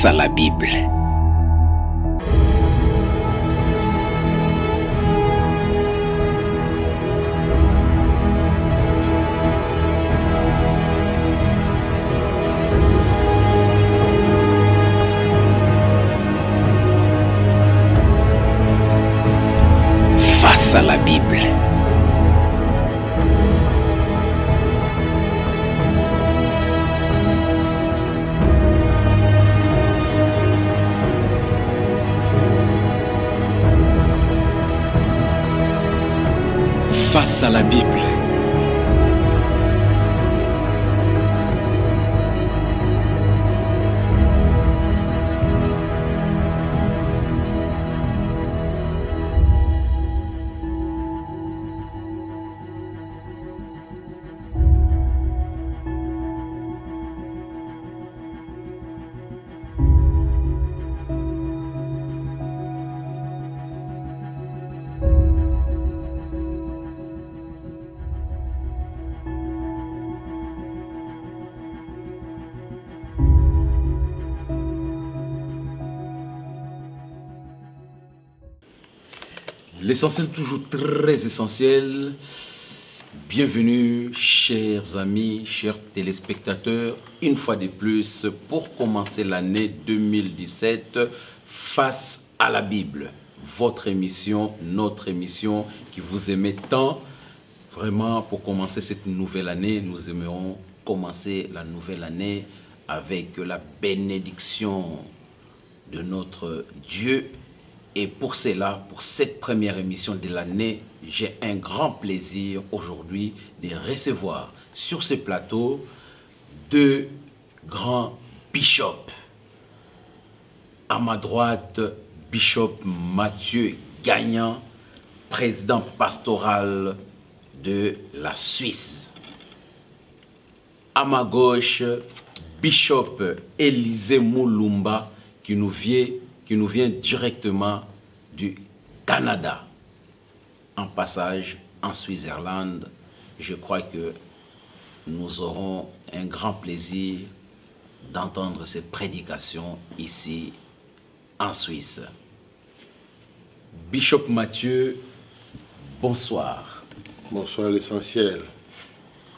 Face à la Bible. Face à la Bible. Face à la Bible. L'essentiel, toujours très essentiel. Bienvenue, chers amis, chers téléspectateurs, une fois de plus, pour commencer l'année 2017, face à la Bible. Votre émission, notre émission qui vous aimez tant. Vraiment, pour commencer cette nouvelle année, nous aimerons commencer la nouvelle année avec la bénédiction de notre Dieu. Et pour cela, pour cette première émission de l'année, j'ai un grand plaisir aujourd'hui de recevoir sur ce plateau deux grands bishops. À ma droite, Bishop Mathieu Gagnan, président pastoral de la Suisse. À ma gauche, Bishop Élisée Moulumba, qui nous vient directement du Canada. En passage en Suisse-Irlande, je crois que nous aurons un grand plaisir d'entendre cette prédication ici en Suisse. Bishop Mathieu, bonsoir. Bonsoir l'essentiel.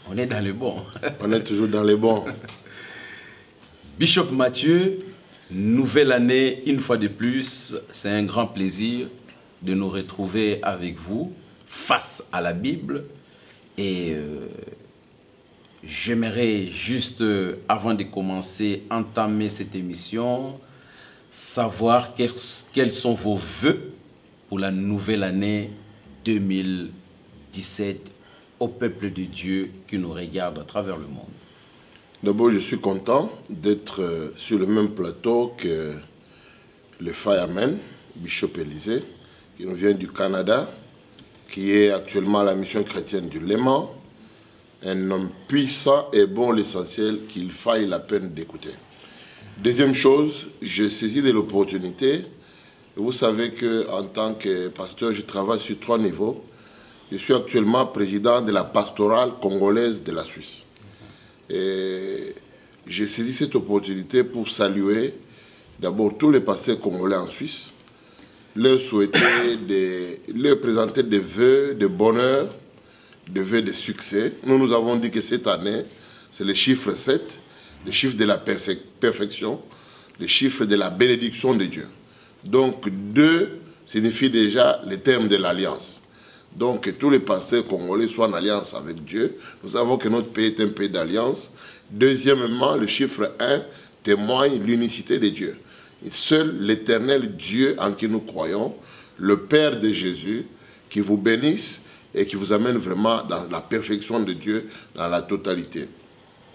On est dans le bon. On est toujours dans les bons. Bishop Mathieu, nouvelle année, une fois de plus, c'est un grand plaisir de nous retrouver avec vous face à la Bible. Et j'aimerais juste, avant de commencer, entamer cette émission, savoir quels sont vos vœux pour la nouvelle année 2017 au peuple de Dieu qui nous regarde à travers le monde. D'abord, je suis content d'être sur le même plateau que le Fireman, Bishop Élisée, qui nous vient du Canada, qui est actuellement à la mission chrétienne du Léman, un homme puissant et bon, l'essentiel qu'il faille la peine d'écouter. Deuxième chose, je saisis de l'opportunité. Vous savez qu'en tant que pasteur, je travaille sur 3 niveaux. Je suis actuellement président de la pastorale congolaise de la Suisse. Et j'ai saisi cette opportunité pour saluer d'abord tous les pasteurs congolais en Suisse, leur souhaiter, leur présenter des vœux de bonheur, des vœux de succès. Nous avons dit que cette année, c'est le chiffre 7, le chiffre de la perfection, le chiffre de la bénédiction de Dieu. Donc 2 signifie déjà le terme de l'alliance. Donc que tous les pasteurs congolais soient en alliance avec Dieu. Nous savons que notre pays est un pays d'alliance. Deuxièmement, le chiffre 1 témoigne l'unicité de Dieu. Et seul l'Éternel Dieu en qui nous croyons, le Père de Jésus, qui vous bénisse et qui vous amène vraiment dans la perfection de Dieu, dans la totalité.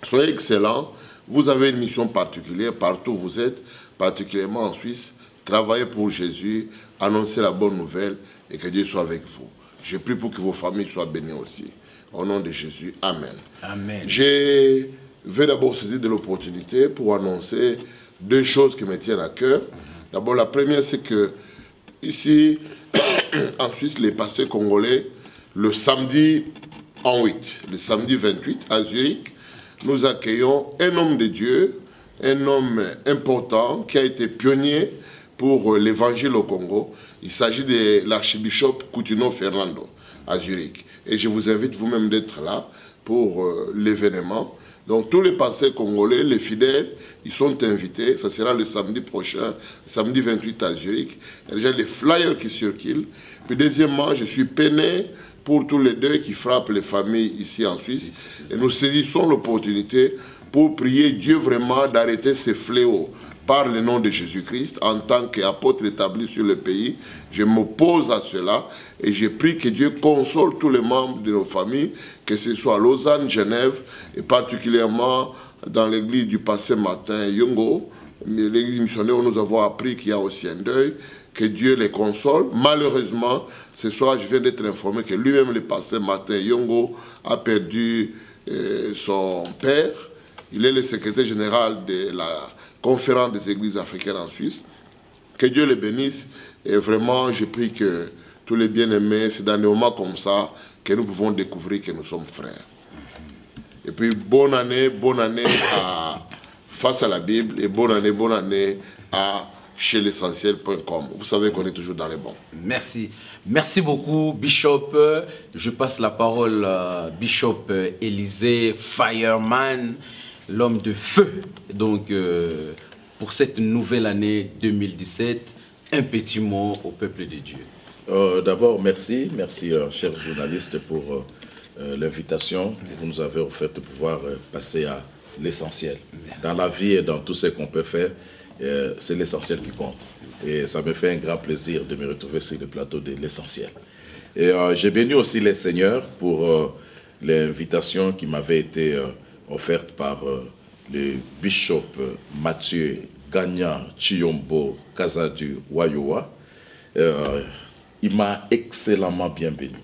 Soyez excellents. Vous avez une mission particulière partout où vous êtes, particulièrement en Suisse. Travaillez pour Jésus, annoncez la bonne nouvelle et que Dieu soit avec vous. Je prie pour que vos familles soient bénies aussi. Au nom de Jésus, Amen. Amen. Je vais d'abord saisir de l'opportunité pour annoncer 2 choses qui me tiennent à cœur. D'abord, la première, c'est que ici, en Suisse, les pasteurs congolais, le samedi en 8, le samedi 28, à Zurich, nous accueillons un homme de Dieu un homme important qui a été pionnier pour l'évangile au Congo. Il s'agit de l'archibishop Coutinho Fernando à Zurich. Et je vous invite vous-même d'être là pour l'événement. Donc tous les pasteurs congolais, les fidèles, ils sont invités. Ça sera le samedi prochain, samedi 28 à Zurich. Il y a déjà des flyers qui circulent. Puis deuxièmement, je suis peiné pour tous les deuils qui frappent les familles ici en Suisse. Et nous saisissons l'opportunité pour prier Dieu vraiment d'arrêter ces fléaux. Par le nom de Jésus-Christ, en tant qu'apôtre établi sur le pays, je m'oppose à cela et je prie que Dieu console tous les membres de nos familles, que ce soit à Lausanne, Genève, et particulièrement dans l'église du passé matin, Yongo, l'église missionnaire où nous avons appris qu'il y a aussi un deuil, que Dieu les console. Malheureusement, ce soir, je viens d'être informé que lui-même, le passé matin, Yongo, a perdu son père. Il est le secrétaire général de la conférence des églises africaines en Suisse. Que Dieu les bénisse. Et vraiment, je prie que tous les bien-aimés, c'est dans des moments comme ça que nous pouvons découvrir que nous sommes frères. Et puis, bonne année face à la Bible et bonne année à chez l'essentiel.com. Vous savez qu'on est toujours dans les bons. Merci. Merci beaucoup, Bishop. Je passe la parole à Bishop Élisée Fireman, l'homme de feu. Donc, pour cette nouvelle année 2017, un petit mot au peuple de Dieu. D'abord, merci, chers journalistes, pour l'invitation que vous nous avez offerte de pouvoir passer à l'essentiel. Dans la vie et dans tout ce qu'on peut faire, c'est l'essentiel qui compte. Et ça me fait un grand plaisir de me retrouver sur le plateau de l'essentiel. Et j'ai béni aussi les seigneurs pour l'invitation qui m'avait été offerte par le bishop Mathieu Gagnan Chiyombo Kazadu Wayowa. Il m'a excellemment bien béni,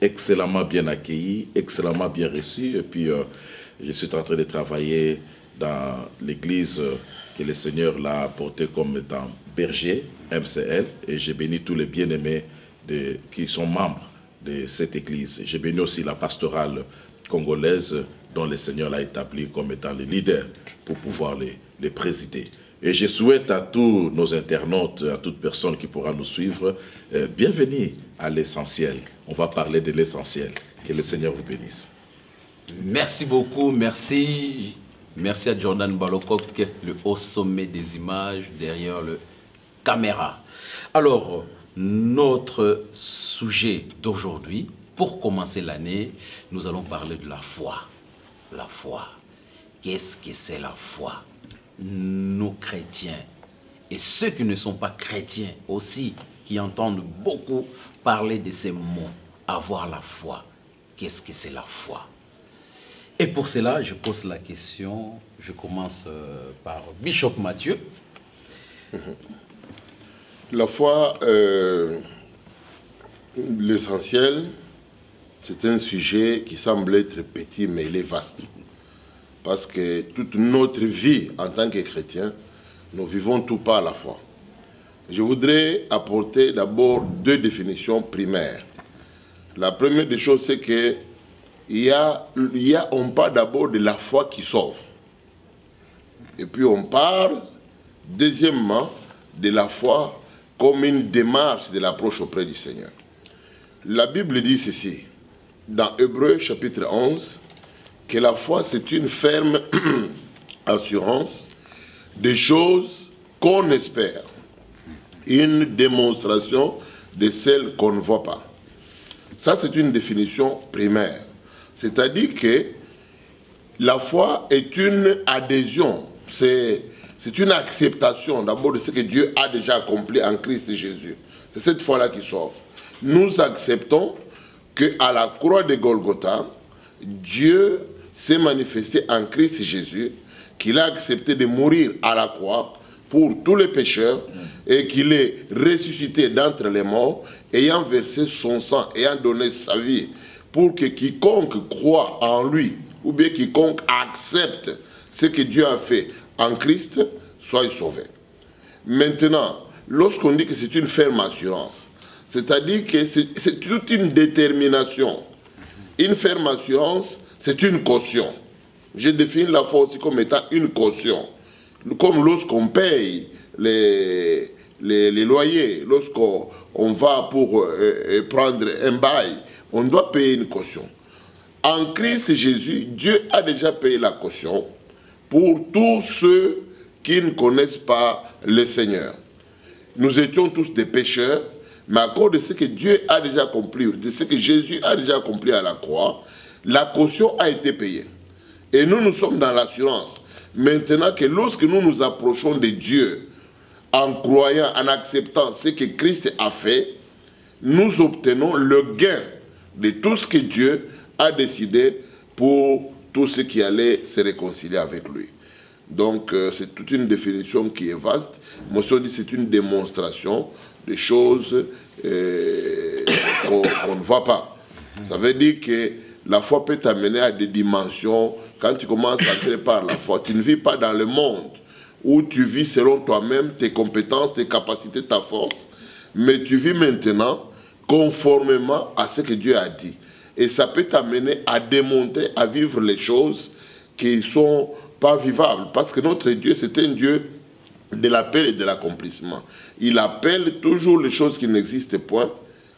excellemment bien accueilli, excellemment bien reçu. Et puis, je suis en train de travailler dans l'église que le Seigneur l'a apporté comme étant berger, MCL. Et j'ai béni tous les bien-aimés qui sont membres de cette église. J'ai béni aussi la pastorale congolaise dont le Seigneur l'a établi comme étant le leader pour pouvoir les présider. Et je souhaite à tous nos internautes, à toute personne qui pourra nous suivre, bienvenue à l'essentiel. On va parler de l'essentiel. Que le Seigneur vous bénisse. Merci beaucoup, merci. Merci à Jordan Balokok, le haut sommet des images derrière le caméra. Alors, notre sujet d'aujourd'hui, pour commencer l'année, nous allons parler de la foi. La foi. Qu'est-ce que c'est la foi? Nos chrétiens et ceux qui ne sont pas chrétiens aussi, qui entendent beaucoup parler de ces mots, avoir la foi. Qu'est-ce que c'est la foi? Et pour cela, je pose la question, je commence par Bishop Mathieu. La foi, l'essentiel, c'est un sujet qui semble être petit, mais il est vaste. Parce que toute notre vie en tant que chrétiens, nous vivons tout par la foi. Je voudrais apporter d'abord deux définitions primaires. La première des choses, c'est que on parle d'abord de la foi qui sauve. Et puis on parle, deuxièmement, de la foi comme une démarche de l'approche auprès du Seigneur. La Bible dit ceci, dans Hébreux chapitre 11, que la foi c'est une ferme assurance des choses qu'on espère, une démonstration de celles qu'on ne voit pas. Ça c'est une définition primaire. C'est-à-dire que la foi est une adhésion, c'est une acceptation d'abord de ce que Dieu a déjà accompli en Christ Jésus. C'est cette foi-là qui sauve. Nous acceptons qu'à la croix de Golgotha, Dieu s'est manifesté en Christ Jésus, qu'il a accepté de mourir à la croix pour tous les pécheurs et qu'il est ressuscité d'entre les morts, ayant versé son sang, ayant donné sa vie, pour que quiconque croit en lui, ou bien quiconque accepte ce que Dieu a fait en Christ, soit sauvé. Maintenant, lorsqu'on dit que c'est une ferme assurance, c'est-à-dire que c'est toute une détermination. Une ferme assurance, c'est une caution. Je définis la foi aussi comme étant une caution. comme lorsqu'on paye les loyers, lorsqu'on va pour prendre un bail, on doit payer une caution. En Christ Jésus, Dieu a déjà payé la caution pour tous ceux qui ne connaissent pas le Seigneur. Nous étions tous des pécheurs, mais à cause de ce que Dieu a déjà accompli, de ce que Jésus a déjà accompli à la croix, la caution a été payée. Et nous, nous sommes dans l'assurance. Maintenant que lorsque nous nous approchons de Dieu, en croyant, en acceptant ce que Christ a fait, nous obtenons le gain de tout ce que Dieu a décidé pour tous ceux qui allaient se réconcilier avec lui. Donc, c'est toute une définition qui est vaste. Moi, je dis c'est une démonstration des choses qu'on ne voit pas. Ça veut dire que la foi peut t'amener à des dimensions. Quand tu commences à créer par la foi, tu ne vis pas dans le monde où tu vis selon toi-même, tes compétences, tes capacités, ta force, mais tu vis maintenant conformément à ce que Dieu a dit. Et ça peut t'amener à démontrer, à vivre les choses qui ne sont pas vivables. Parce que notre Dieu, c'est un Dieu de l'appel et de l'accomplissement. Il appelle toujours les choses qui n'existent point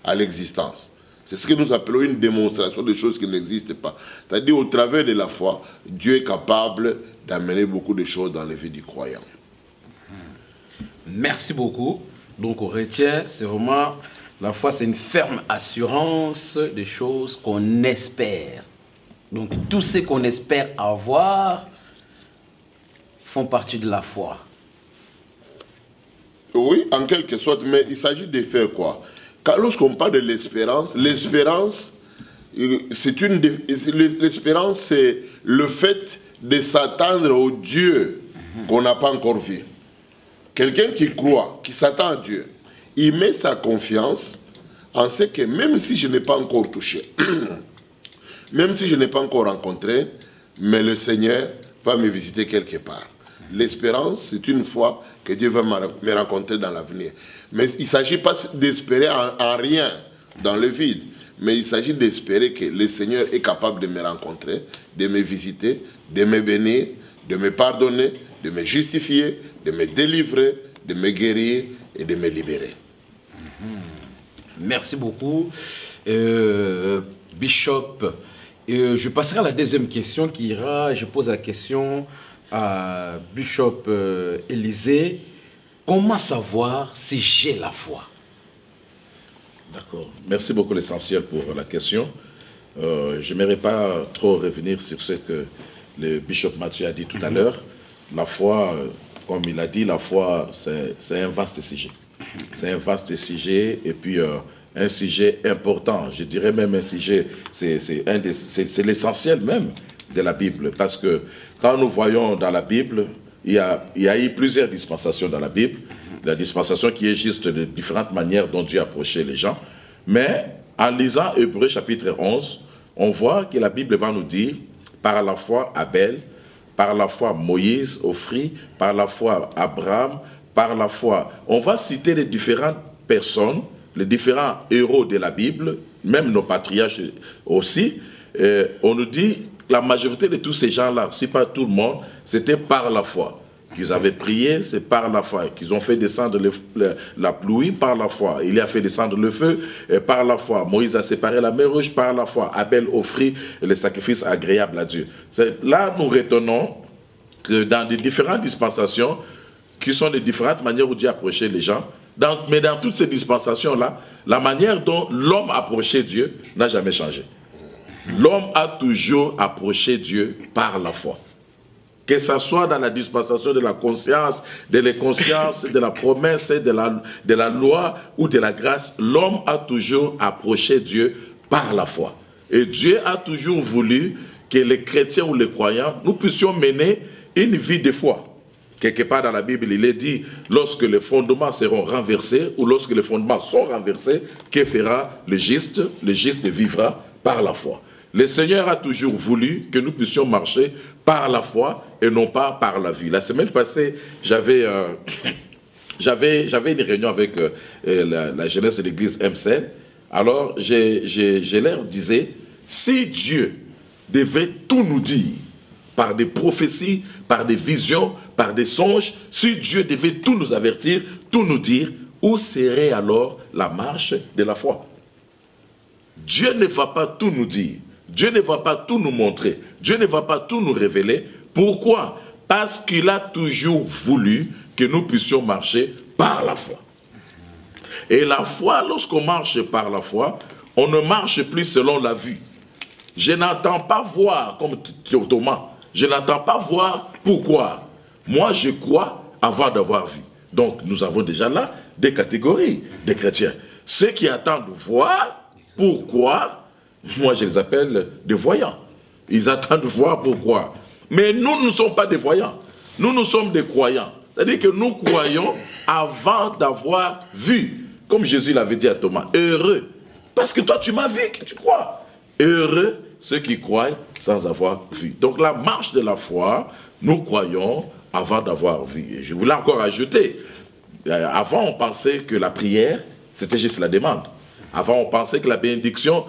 à l'existence. C'est ce que nous appelons une démonstration de choses qui n'existent pas. C'est-à-dire, au travers de la foi, Dieu est capable d'amener beaucoup de choses dans la vie du croyant. Merci beaucoup. Donc, on retient, c'est vraiment, la foi, c'est une ferme assurance des choses qu'on espère. Donc, tout ce qu'on espère avoir font partie de la foi. Oui, en quelque sorte, mais il s'agit de faire quoi? Car lorsqu'on parle de l'espérance, l'espérance, c'est le fait de s'attendre au Dieu qu'on n'a pas encore vu. Quelqu'un qui croit, qui s'attend à Dieu, il met sa confiance en ce que même si je n'ai pas encore touché, même si je n'ai pas encore rencontré, mais le Seigneur va me visiter quelque part. L'espérance, c'est une foi que Dieu va me rencontrer dans l'avenir. Mais il ne s'agit pas d'espérer en rien dans le vide, mais il s'agit d'espérer que le Seigneur est capable de me rencontrer, de me visiter, de me bénir, de me pardonner, de me justifier, de me délivrer, de me guérir et de me libérer. Merci beaucoup, Bishop. Je passerai à la deuxième question qui ira, je pose la question à Bishop Élisée. Comment savoir si j'ai la foi? D'accord. Merci beaucoup, l'essentiel, pour la question. Je n'aimerais pas trop revenir sur ce que le Bishop Mathieu a dit tout à l'heure. La foi, comme il a dit, la foi, c'est un vaste sujet. C'est un vaste sujet et puis un sujet important. Je dirais même un sujet, c'est l'essentiel même de la Bible. Parce que quand nous voyons dans la Bible, il y a eu plusieurs dispensations dans la Bible. La dispensation qui est juste de différentes manières dont Dieu approchait les gens. Mais en lisant Hébreux chapitre 11, on voit que la Bible va nous dire, par la foi Abel, par la foi Moïse offrit, par la foi Abraham, par la foi. On va citer les différentes personnes, les différents héros de la Bible, même nos patriarches aussi. On nous dit, la majorité de tous ces gens-là, si pas tout le monde, c'était par la foi. Qu'ils avaient prié, c'est par la foi. Qu'ils ont fait descendre la pluie, par la foi. Il a fait descendre le feu, par la foi. Moïse a séparé la mer Rouge, par la foi. Abel offrit les sacrifices agréables à Dieu. Là, nous retenons que dans les différentes dispensations, qui sont les différentes manières où Dieu approchait les gens, mais dans toutes ces dispensations-là, la manière dont l'homme approchait Dieu n'a jamais changé. L'homme a toujours approché Dieu par la foi. Que ce soit dans la dispensation de la conscience, de l'inconscience, de la promesse, de la loi ou de la grâce, l'homme a toujours approché Dieu par la foi. Et Dieu a toujours voulu que les chrétiens ou les croyants, nous puissions mener une vie de foi. Quelque part dans la Bible, il est dit, lorsque les fondements seront renversés, ou lorsque les fondements sont renversés, que fera le juste? Le juste vivra par la foi. Le Seigneur a toujours voulu que nous puissions marcher par la foi et non pas par la vue. La semaine passée, j'avais une réunion avec la jeunesse de l'église MCL. Alors, je leur disais, si Dieu devait tout nous dire, par des prophéties, par des visions, par des songes, si Dieu devait tout nous avertir, tout nous dire, où serait alors la marche de la foi? Dieu ne va pas tout nous dire. Dieu ne va pas tout nous montrer. Dieu ne va pas tout nous révéler. Pourquoi? Parce qu'il a toujours voulu que nous puissions marcher par la foi. Et la foi, lorsqu'on marche par la foi, on ne marche plus selon la vue. Je n'entends pas voir, comme Thomas, je n'entends pas voir pourquoi. Moi, je crois avant d'avoir vu. Donc, nous avons déjà là des catégories de chrétiens. Ceux qui attendent voir pourquoi, moi je les appelle des voyants. Ils attendent voir pourquoi. Mais nous ne sommes pas des voyants. Nous sommes des croyants. C'est-à-dire que nous croyons avant d'avoir vu. Comme Jésus l'avait dit à Thomas, heureux. Parce que toi tu m'as vu, que tu crois. Heureux ceux qui croient sans avoir vu. Donc la marche de la foi, nous croyons avant d'avoir vu. Et je voulais encore ajouter, avant on pensait que la prière, c'était juste la demande. Avant on pensait que la bénédiction,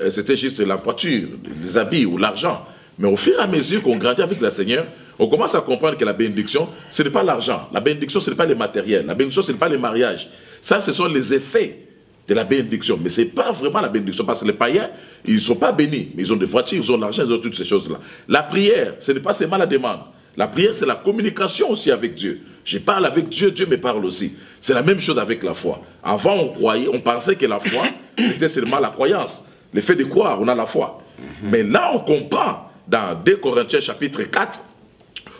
c'était juste la voiture, les habits ou l'argent. Mais au fur et à mesure qu'on grandit avec le Seigneur, on commence à comprendre que la bénédiction, ce n'est pas l'argent. La bénédiction, ce n'est pas les matériels. La bénédiction, ce n'est pas les mariages. Ça, ce sont les effets de la bénédiction. Mais ce n'est pas vraiment la bénédiction. Parce que les païens, ils ne sont pas bénis. Mais ils ont des voitures, ils ont de l'argent, ils ont toutes ces choses-là. La prière, ce n'est pas seulement la demande. La prière, c'est la communication aussi avec Dieu. Je parle avec Dieu, Dieu me parle aussi. C'est la même chose avec la foi. Avant, on croyait, on pensait que la foi, c'était seulement la croyance. Le fait de croire, on a la foi. Mais là, on comprend dans 2 Corinthiens chapitre 4,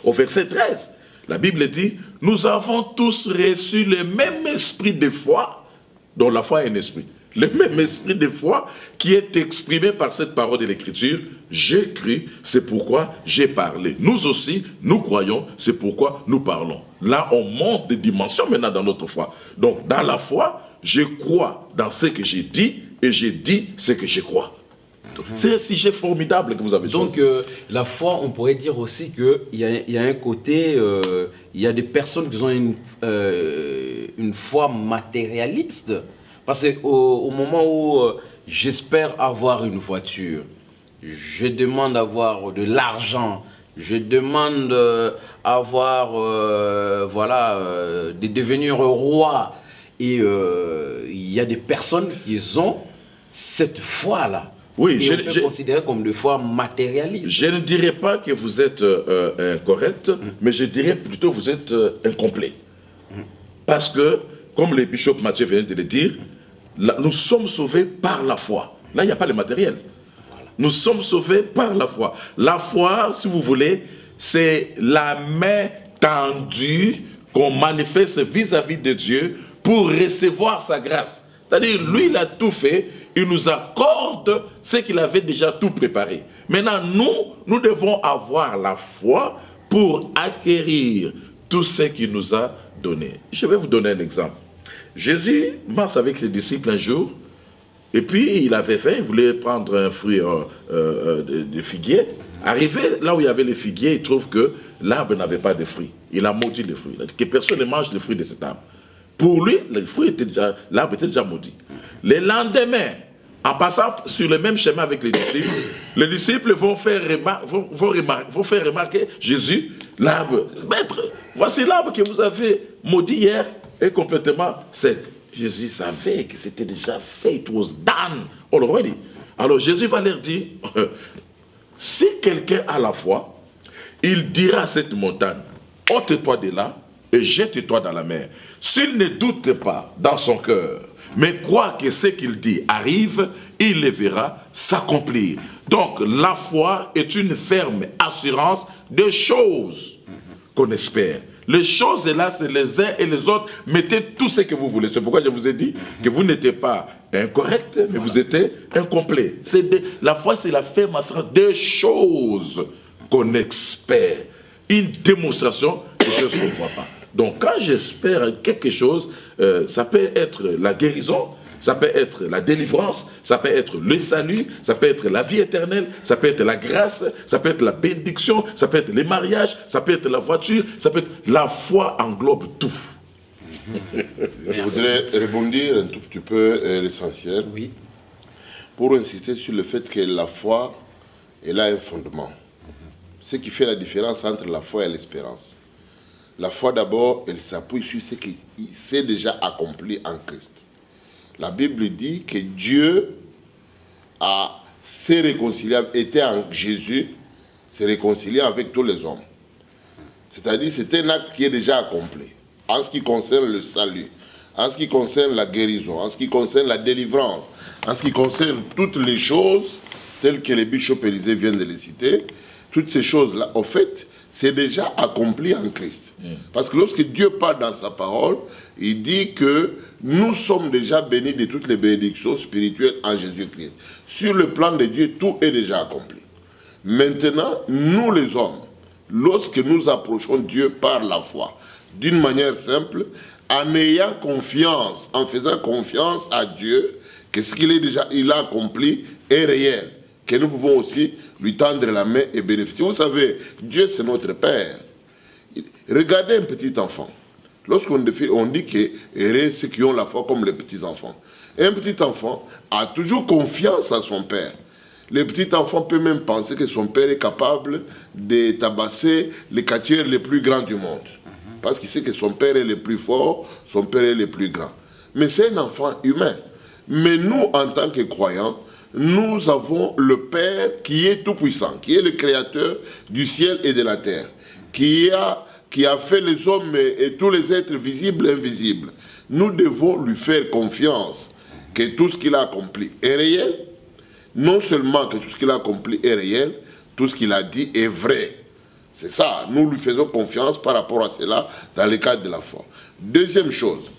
au verset 13, la Bible dit, nous avons tous reçu le même esprit de foi, dont la foi est un esprit. Le même esprit de foi qui est exprimé par cette parole de l'Écriture. J'ai cru, c'est pourquoi j'ai parlé. Nous aussi, nous croyons, c'est pourquoi nous parlons. Là, on monte des dimensions maintenant dans notre foi. Donc, dans la foi, je crois dans ce que j'ai dit et j'ai dit ce que je crois. C'est un sujet formidable que vous avez choisi. Donc, la foi, on pourrait dire aussi qu'il y a un côté, il y a des personnes qui ont une foi matérialiste. Parce qu'au moment où j'espère avoir une voiture, je demande d'avoir de l'argent, je demande de devenir roi. Et il y a des personnes qui ont cette foi-là. Oui, et on peut considérer comme de foi matérialiste. Je ne dirais pas que vous êtes incorrect, mais je dirais plutôt que vous êtes incomplet. Parce que, comme le bishop Mathieu vient de le dire, là, nous sommes sauvés par la foi. Là, il n'y a pas le matériel. Voilà. Nous sommes sauvés par la foi. La foi, si vous voulez, c'est la main tendue qu'on manifeste vis-à-vis de Dieu pour recevoir sa grâce. C'est-à-dire, lui, il a tout fait, il nous accorde ce qu'il avait déjà tout préparé. Maintenant, nous devons avoir la foi pour acquérir tout ce qu'il nous a donné. Je vais vous donner un exemple. Jésus marche avec ses disciples un jour, et puis il avait faim, il voulait prendre un fruit de figuier. Arrivé là où il y avait les figuiers, il trouve que l'arbre n'avait pas de fruits. Il a maudit les fruits. Que personne ne mange les fruits de cet arbre. Pour lui, l'arbre était déjà maudit. Le lendemain, en passant sur le même chemin avec les disciples vont faire remarquer Jésus, l'arbre. Maître, voici l'arbre que vous avez maudit hier est complètement sec. Jésus savait que c'était déjà fait. It was done already. Alors Jésus va leur dire, si quelqu'un a la foi, il dira à cette montagne, ôte-toi de là et jette-toi dans la mer. S'il ne doute pas dans son cœur, mais croit que ce qu'il dit arrive, il le verra s'accomplir. Donc la foi est une ferme assurance des choses qu'on espère. Les choses là, c'est les uns et les autres. Mettez tout ce que vous voulez. C'est pourquoi je vous ai dit que vous n'étiez pas incorrect, mais vous étiez incomplet. La foi, c'est la ferme assurance des choses qu'on espère. Une démonstration des choses qu'on ne voit pas. Donc, quand j'espère quelque chose, ça peut être la guérison, ça peut être la délivrance, ça peut être le salut, ça peut être la vie éternelle, ça peut être la grâce, ça peut être la bénédiction, ça peut être les mariages, ça peut être la voiture, ça peut être... La foi englobe tout. Je voudrais rebondir un tout petit peu l'essentiel. Oui. Pour insister sur le fait que la foi, elle a un fondement. ce qui fait la différence entre la foi et l'espérance. La foi d'abord, elle s'appuie sur ce qui s'est déjà accompli en Christ. La Bible dit que Dieu s'est réconcilié, était en Jésus, s'est réconcilié avec tous les hommes. C'est-à-dire c'est un acte qui est déjà accompli. En ce qui concerne le salut, en ce qui concerne la guérison, en ce qui concerne la délivrance, en ce qui concerne toutes les choses telles que les bishops Élisée viennent de les citer, toutes ces choses-là, au fait, c'est déjà accompli en Christ. Parce que lorsque Dieu parle dans sa parole, il dit que nous sommes déjà bénis de toutes les bénédictions spirituelles en Jésus-Christ. Sur le plan de Dieu, tout est déjà accompli. Maintenant, nous les hommes, lorsque nous approchons Dieu par la foi, d'une manière simple, en ayant confiance, en faisant confiance à Dieu, que ce qu'il a accompli est réel, que nous pouvons aussi lui tendre la main et bénéficier. Vous savez, Dieu c'est notre Père. Regardez un petit enfant. Lorsqu'on dit que heureux ceux qui ont la foi comme les petits enfants. Un petit enfant a toujours confiance à son père. Le petit enfant peut même penser que son père est capable de tabasser les catcheurs les plus grands du monde. Parce qu'il sait que son père est le plus fort, son père est le plus grand. Mais c'est un enfant humain. Mais nous, en tant que croyants, nous avons le Père qui est tout-puissant, qui est le créateur du ciel et de la terre, qui a fait les hommes et tous les êtres visibles et invisibles. Nous devons lui faire confiance que tout ce qu'il a accompli est réel. Non seulement que tout ce qu'il a accompli est réel, tout ce qu'il a dit est vrai. C'est ça, nous lui faisons confiance par rapport à cela dans le cadre de la foi. Deuxième chose,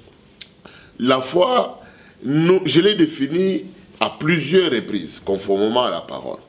la foi, je l'ai définie à plusieurs reprises, conformément à la parole.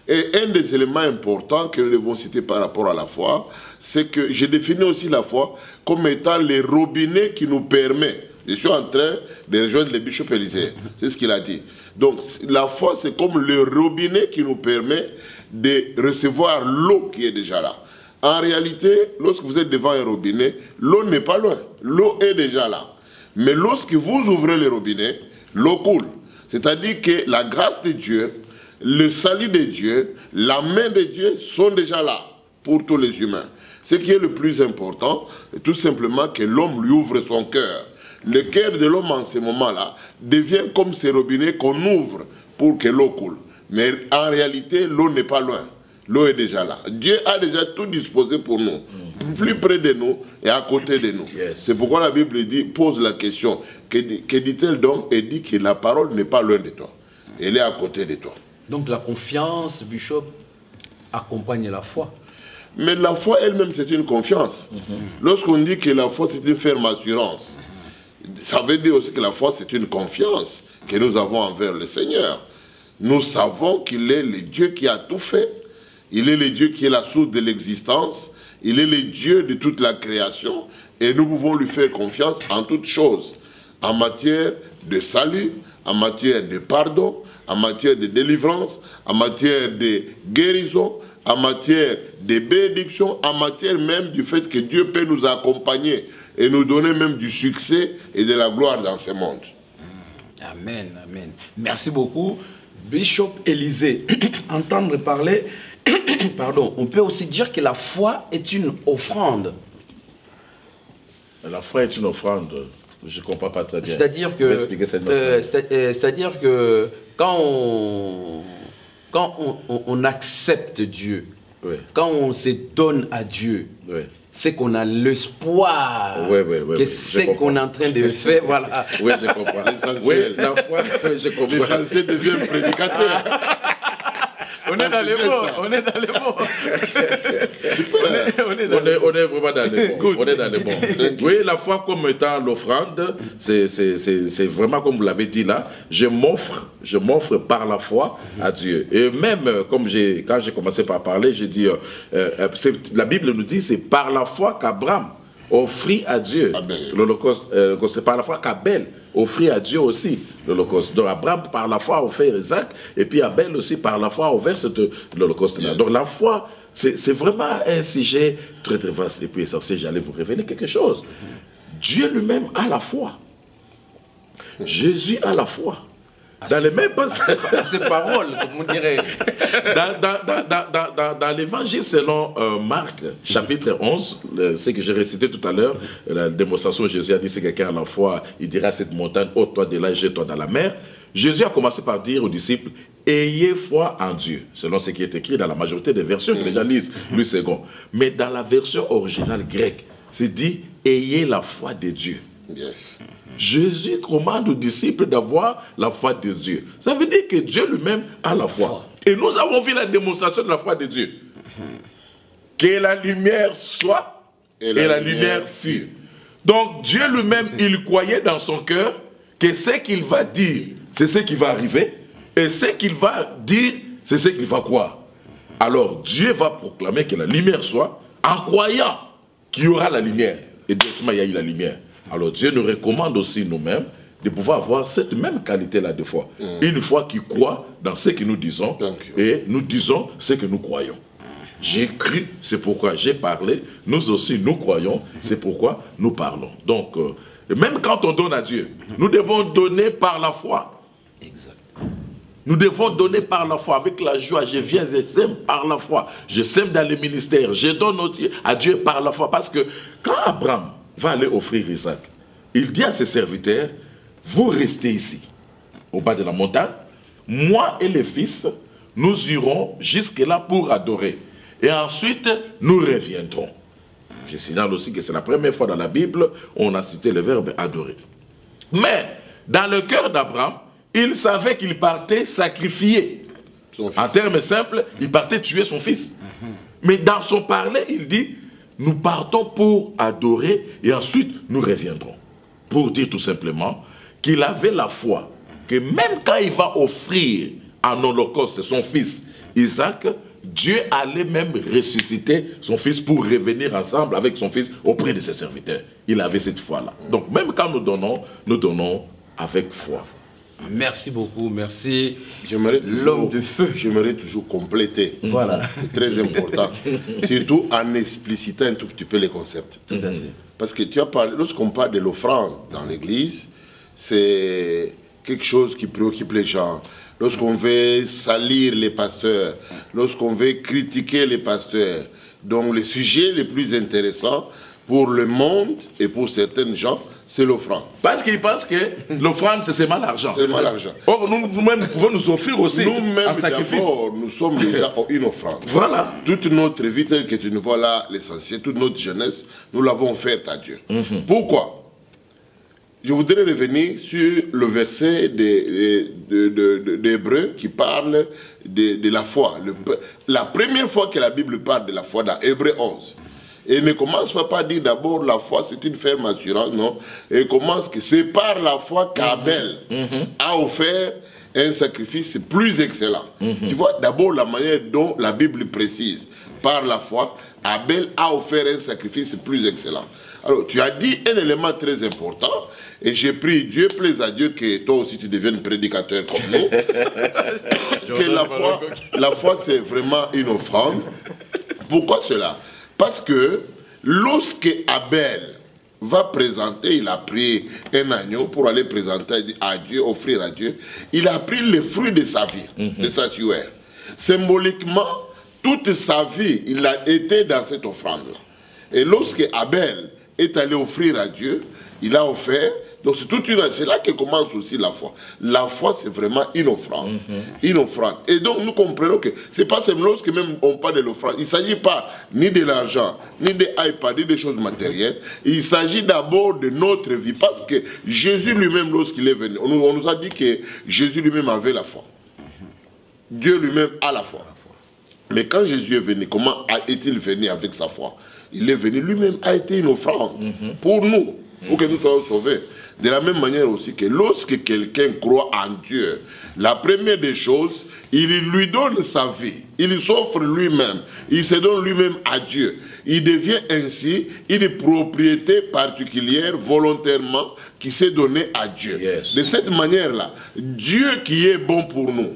Et un des éléments importants que nous devons citer par rapport à la foi, c'est que j'ai défini aussi la foi comme étant les robinets qui nous permettent. Je suis en train de rejoindre le bishop Élisée, c'est ce qu'il a dit. Donc la foi, c'est comme le robinet qui nous permet de recevoir l'eau qui est déjà là. En réalité, lorsque vous êtes devant un robinet, l'eau n'est pas loin, l'eau est déjà là. Mais lorsque vous ouvrez le robinet, l'eau coule. C'est-à-dire que la grâce de Dieu, le salut de Dieu, la main de Dieu sont déjà là pour tous les humains. Ce qui est le plus important, c'est tout simplement que l'homme lui ouvre son cœur. Le cœur de l'homme en ce moment-là devient comme ces robinets qu'on ouvre pour que l'eau coule. Mais en réalité, l'eau n'est pas loin. L'eau est déjà là. Dieu a déjà tout disposé pour nous, plus près de nous et à côté de nous. C'est pourquoi la Bible dit, pose la question, que dit-elle donc? Elle dit que la parole n'est pas loin de toi. Elle est à côté de toi. Donc la confiance, Bishop, accompagne la foi. Mais la foi elle-même, c'est une confiance. Lorsqu'on dit que la foi, c'est une ferme assurance, ça veut dire aussi que la foi, c'est une confiance que nous avons envers le Seigneur. Nous savons qu'il est le Dieu qui a tout fait. Il est le Dieu qui est la source de l'existence. Il est le Dieu de toute la création. Et nous pouvons lui faire confiance en toutes choses. En matière de salut, en matière de pardon, en matière de délivrance, en matière de guérison, en matière de bénédiction, en matière même du fait que Dieu peut nous accompagner et nous donner même du succès et de la gloire dans ce monde. Amen, amen. Merci beaucoup. Bishop Élisée, entendre parler, pardon, on peut aussi dire que la foi est une offrande. La foi est une offrande. Je ne comprends pas très bien. C'est-à-dire que quand on accepte Dieu, oui, quand on se donne à Dieu, oui, c'est qu'on a l'espoir que ce qu'on est en train de faire, voilà. Oui, je comprends. L'essentiel. Oui, la foi, je comprends. L'essentiel devient prédicateur. On est dans les mots, on est dans les mots. On est vraiment dans les bons. On est dans les bons. Oui, la foi comme étant l'offrande, c'est vraiment comme vous l'avez dit là, je m'offre par la foi à Dieu. Et même, quand j'ai commencé par parler, j'ai dit, la Bible nous dit, c'est par la foi qu'Abraham offrit à Dieu l'Holocauste. C'est par la foi qu'Abel offrit à Dieu aussi l'Holocauste. Donc Abraham par la foi a offert Isaac, et puis Abel aussi par la foi a offert l'Holocauste-là. Donc la foi, c'est vraiment un sujet très très vaste et puis essentiel. J'allais vous révéler quelque chose. Dieu lui-même a la foi. Jésus a la foi. Dans les mêmes passages. Ces paroles, comme on dirait. Dans l'évangile selon Marc, chapitre 11, ce que j'ai récité tout à l'heure, la démonstration où Jésus a dit, c'est quelqu'un à la fois, il dira à cette montagne, ôte-toi de là et jette-toi dans la mer. Jésus a commencé par dire aux disciples, ayez foi en Dieu, selon ce qui est écrit dans la majorité des versions que les gens lisent, Louis II. Mais dans la version originale grecque, c'est dit, ayez la foi de Dieu. Yes. Jésus commande aux disciples d'avoir la foi de Dieu. Ça veut dire que Dieu lui-même a la foi. Et nous avons vu la démonstration de la foi de Dieu. Que la lumière soit et la lumière fut. Donc Dieu lui-même, il croyait dans son cœur que ce qu'il va dire, c'est ce qui va arriver. Et ce qu'il va dire, c'est ce qu'il va croire. Alors Dieu va proclamer que la lumière soit en croyant qu'il y aura la lumière. Et directement, il y a eu la lumière. Alors Dieu nous recommande aussi nous-mêmes de pouvoir avoir cette même qualité-là de foi. Une foi qui croit dans ce que nous disons et nous disons ce que nous croyons. J'ai cru, c'est pourquoi j'ai parlé. Nous aussi, nous croyons, c'est pourquoi nous parlons. Donc, même quand on donne à Dieu, nous devons donner par la foi. Exact. Nous devons donner par la foi, avec la joie. Je viens et sème par la foi. Je sème dans le ministère. Je donne à Dieu par la foi. Parce que quand Abraham va aller offrir Isaac, il dit à ses serviteurs, vous restez ici, au bas de la montagne. Moi et les fils, nous irons jusque-là pour adorer. Et ensuite, nous reviendrons. Je signale aussi que c'est la première fois dans la Bible où on a cité le verbe adorer. Mais, dans le cœur d'Abraham, il savait qu'il partait sacrifier. En termes simples, il partait tuer son fils. Mais dans son parler, il dit, nous partons pour adorer et ensuite nous reviendrons. Pour dire tout simplement qu'il avait la foi que même quand il va offrir en holocauste son fils Isaac, Dieu allait même ressusciter son fils pour revenir ensemble avec son fils auprès de ses serviteurs. Il avait cette foi-là. Donc même quand nous donnons avec foi. Merci beaucoup, merci. L'homme de feu. J'aimerais toujours compléter. Voilà. C'est très important. Surtout en explicitant un tout petit peu les concepts. Tout à fait. Parce que tu as parlé, lorsqu'on parle de l'offrande dans l'église, c'est quelque chose qui préoccupe les gens. Lorsqu'on veut salir les pasteurs, lorsqu'on veut critiquer les pasteurs. Donc le sujet le plus intéressant pour le monde et pour certains gens, c'est l'offrande. Parce qu'ils pensent que l'offrande, c'est seulement l'argent. C'est seulement l'argent. Or, nous-mêmes, nous pouvons nous offrir aussi nous-mêmes, un sacrifice. Nous sommes déjà une offrande. Voilà. Toute notre vie, telle que tu nous vois là, l'essentiel, toute notre jeunesse, nous l'avons offerte à Dieu. Pourquoi? Je voudrais revenir sur le verset d'Hébreux qui parle de la foi. La première fois que la Bible parle de la foi, dans Hébreux 11. Et ne commence pas par dire d'abord la foi c'est une ferme assurance, non. Et commence que c'est par la foi qu'Abel a offert un sacrifice plus excellent. Tu vois, d'abord la manière dont la Bible précise, par la foi, Abel a offert un sacrifice plus excellent. Alors, tu as dit un élément très important, et j'ai pris, Dieu plaise à Dieu que toi aussi tu deviennes prédicateur comme nous, que la foi c'est vraiment une offrande. Pourquoi cela? Parce que lorsque Abel va présenter, il a pris un agneau pour aller présenter à Dieu, offrir à Dieu, il a pris le fruit de sa vie, de sa sueur. Symboliquement, toute sa vie, il a été dans cette offrande-là. Et lorsque Abel est allé offrir à Dieu, il a offert. Donc c'est là que commence aussi la foi. La foi, c'est vraiment une offrande. Une offrande. Et donc nous comprenons que c'est pas seulement lorsque même on parle de l'offrande. Il ne s'agit pas ni de l'argent, ni des iPads, ni des choses matérielles. Il s'agit d'abord de notre vie. Parce que Jésus lui-même, lorsqu'il est venu, on nous a dit que Jésus lui-même avait la foi. Dieu lui-même a la foi. Mais quand Jésus est venu, comment est-il venu avec sa foi? Il est venu, lui-même a été une offrande pour nous, pour que nous soyons sauvés. De la même manière aussi que lorsque quelqu'un croit en Dieu, la première des choses, il lui donne sa vie, il s'offre lui-même, il se donne lui-même à Dieu. Il devient ainsi une propriété particulière, volontairement, qui s'est donnée à Dieu. De cette manière-là, Dieu qui est bon pour nous,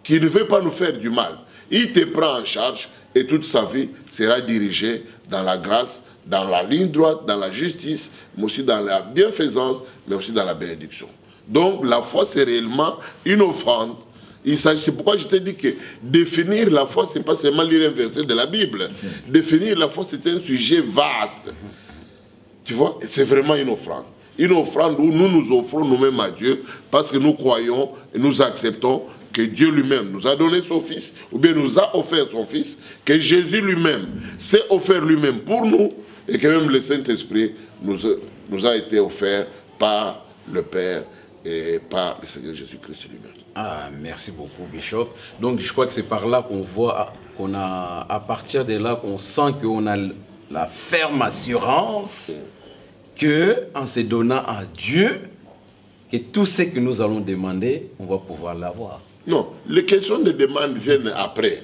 qui ne veut pas nous faire du mal, il te prend en charge et toute sa vie sera dirigée dans la grâce, dans la ligne droite, dans la justice, mais aussi dans la bienfaisance, mais aussi dans la bénédiction. Donc la foi, c'est réellement une offrande. C'est pourquoi je t'ai dit que définir la foi, ce n'est pas seulement lire un verset de la Bible. Définir la foi, c'est un sujet vaste. Tu vois, c'est vraiment une offrande. Une offrande où nous nous offrons nous-mêmes à Dieu parce que nous croyons et nous acceptons que Dieu lui-même nous a donné son Fils, ou bien nous a offert son Fils, que Jésus lui-même s'est offert lui-même pour nous, et que même le Saint-Esprit nous a été offert par le Père et par le Seigneur Jésus-Christ lui-même. Ah, merci beaucoup, Bishop. Donc, je crois que c'est par là qu'on voit, à partir de là, qu'on sent qu'on a la ferme assurance que, en se donnant à Dieu, que tout ce que nous allons demander, on va pouvoir l'avoir. Non, les questions de demande viennent après.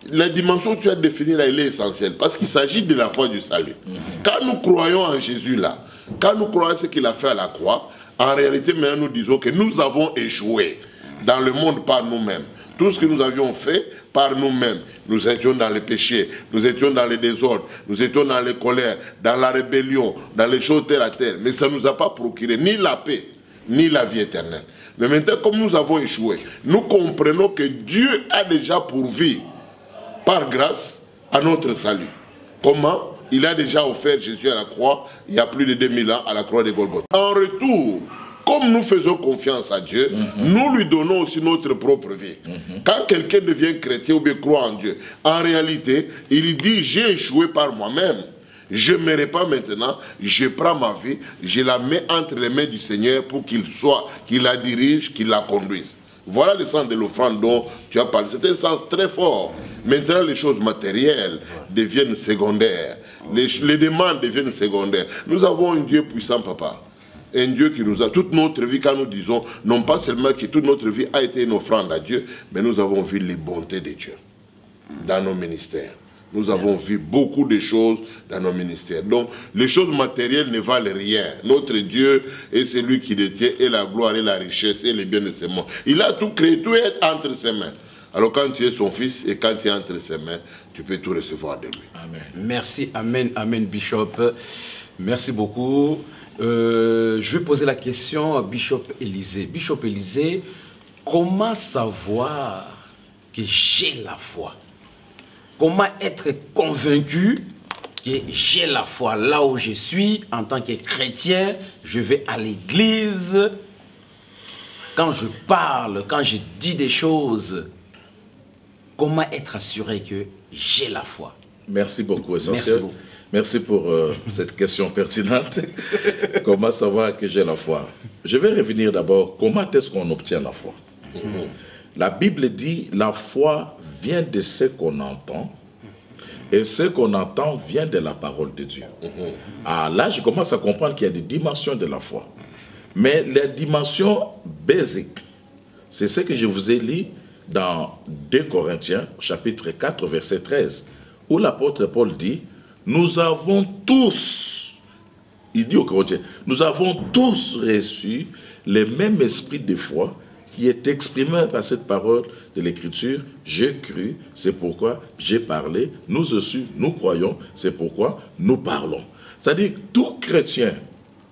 La dimension que tu as définie là, elle est essentielle, parce qu'il s'agit de la foi du salut. Quand nous croyons en Jésus là, quand nous croyons ce qu'il a fait à la croix, en réalité, maintenant, nous disons que nous avons échoué dans le monde par nous-mêmes. Tout ce que nous avions fait par nous-mêmes. Nous étions dans le péché, nous étions dans le désordre, nous étions dans les colères, dans la rébellion, dans les choses terre à terre. Mais ça ne nous a pas procuré ni la paix, ni la vie éternelle. Mais maintenant, comme nous avons échoué, nous comprenons que Dieu a déjà pourvu, par grâce, à notre salut. Comment? Il a déjà offert Jésus à la croix, il y a plus de 2000 ans, à la croix de Golgotha. En retour, comme nous faisons confiance à Dieu, nous lui donnons aussi notre propre vie. Quand quelqu'un devient chrétien ou bien croit en Dieu, en réalité, il dit, j'ai échoué par moi-même. Je ne m'aimerai pas maintenant, je prends ma vie, je la mets entre les mains du Seigneur pour qu'il la dirige, qu'il la conduise. Voilà le sens de l'offrande dont tu as parlé. C'est un sens très fort. Maintenant, les choses matérielles deviennent secondaires. Les demandes deviennent secondaires. Nous avons un Dieu puissant, papa. Un Dieu qui nous a, toute notre vie, quand nous disons, non pas seulement que toute notre vie a été une offrande à Dieu, mais nous avons vu les bontés de Dieu dans nos ministères. Nous avons vu beaucoup de choses dans nos ministères. Donc, les choses matérielles ne valent rien. Notre Dieu est celui qui détient et la gloire et la richesse et les biens de ses mains. Il a tout créé, tout est entre ses mains. Alors, quand tu es son fils et quand tu es entre ses mains, tu peux tout recevoir de lui. Amen. Merci, amen, amen, Bishop. Merci beaucoup. Je vais poser la question à Bishop Élisée. Bishop Élisée, comment savoir que j'ai la foi? Comment être convaincu que j'ai la foi là où je suis en tant que chrétien? Je vais à l'église. Quand je parle, quand je dis des choses, comment être assuré que j'ai la foi? Merci beaucoup, Essentiel. Merci beaucoup. Merci pour cette question pertinente. Comment savoir que j'ai la foi? Je vais revenir d'abord, comment est-ce qu'on obtient la foi? La Bible dit, la foi vient de ce qu'on entend, et ce qu'on entend vient de la parole de Dieu. Ah, là, je commence à comprendre qu'il y a des dimensions de la foi. Mais les dimensions basiques, c'est ce que je vous ai lu dans 2 Corinthiens, chapitre 4, verset 13, où l'apôtre Paul dit, nous avons tous, il dit aux Corinthiens, nous avons tous reçu le même esprit de foi qui est exprimé par cette parole de l'Écriture. J'ai cru, c'est pourquoi j'ai parlé. Nous aussi, nous croyons, c'est pourquoi nous parlons. C'est-à-dire que tout chrétien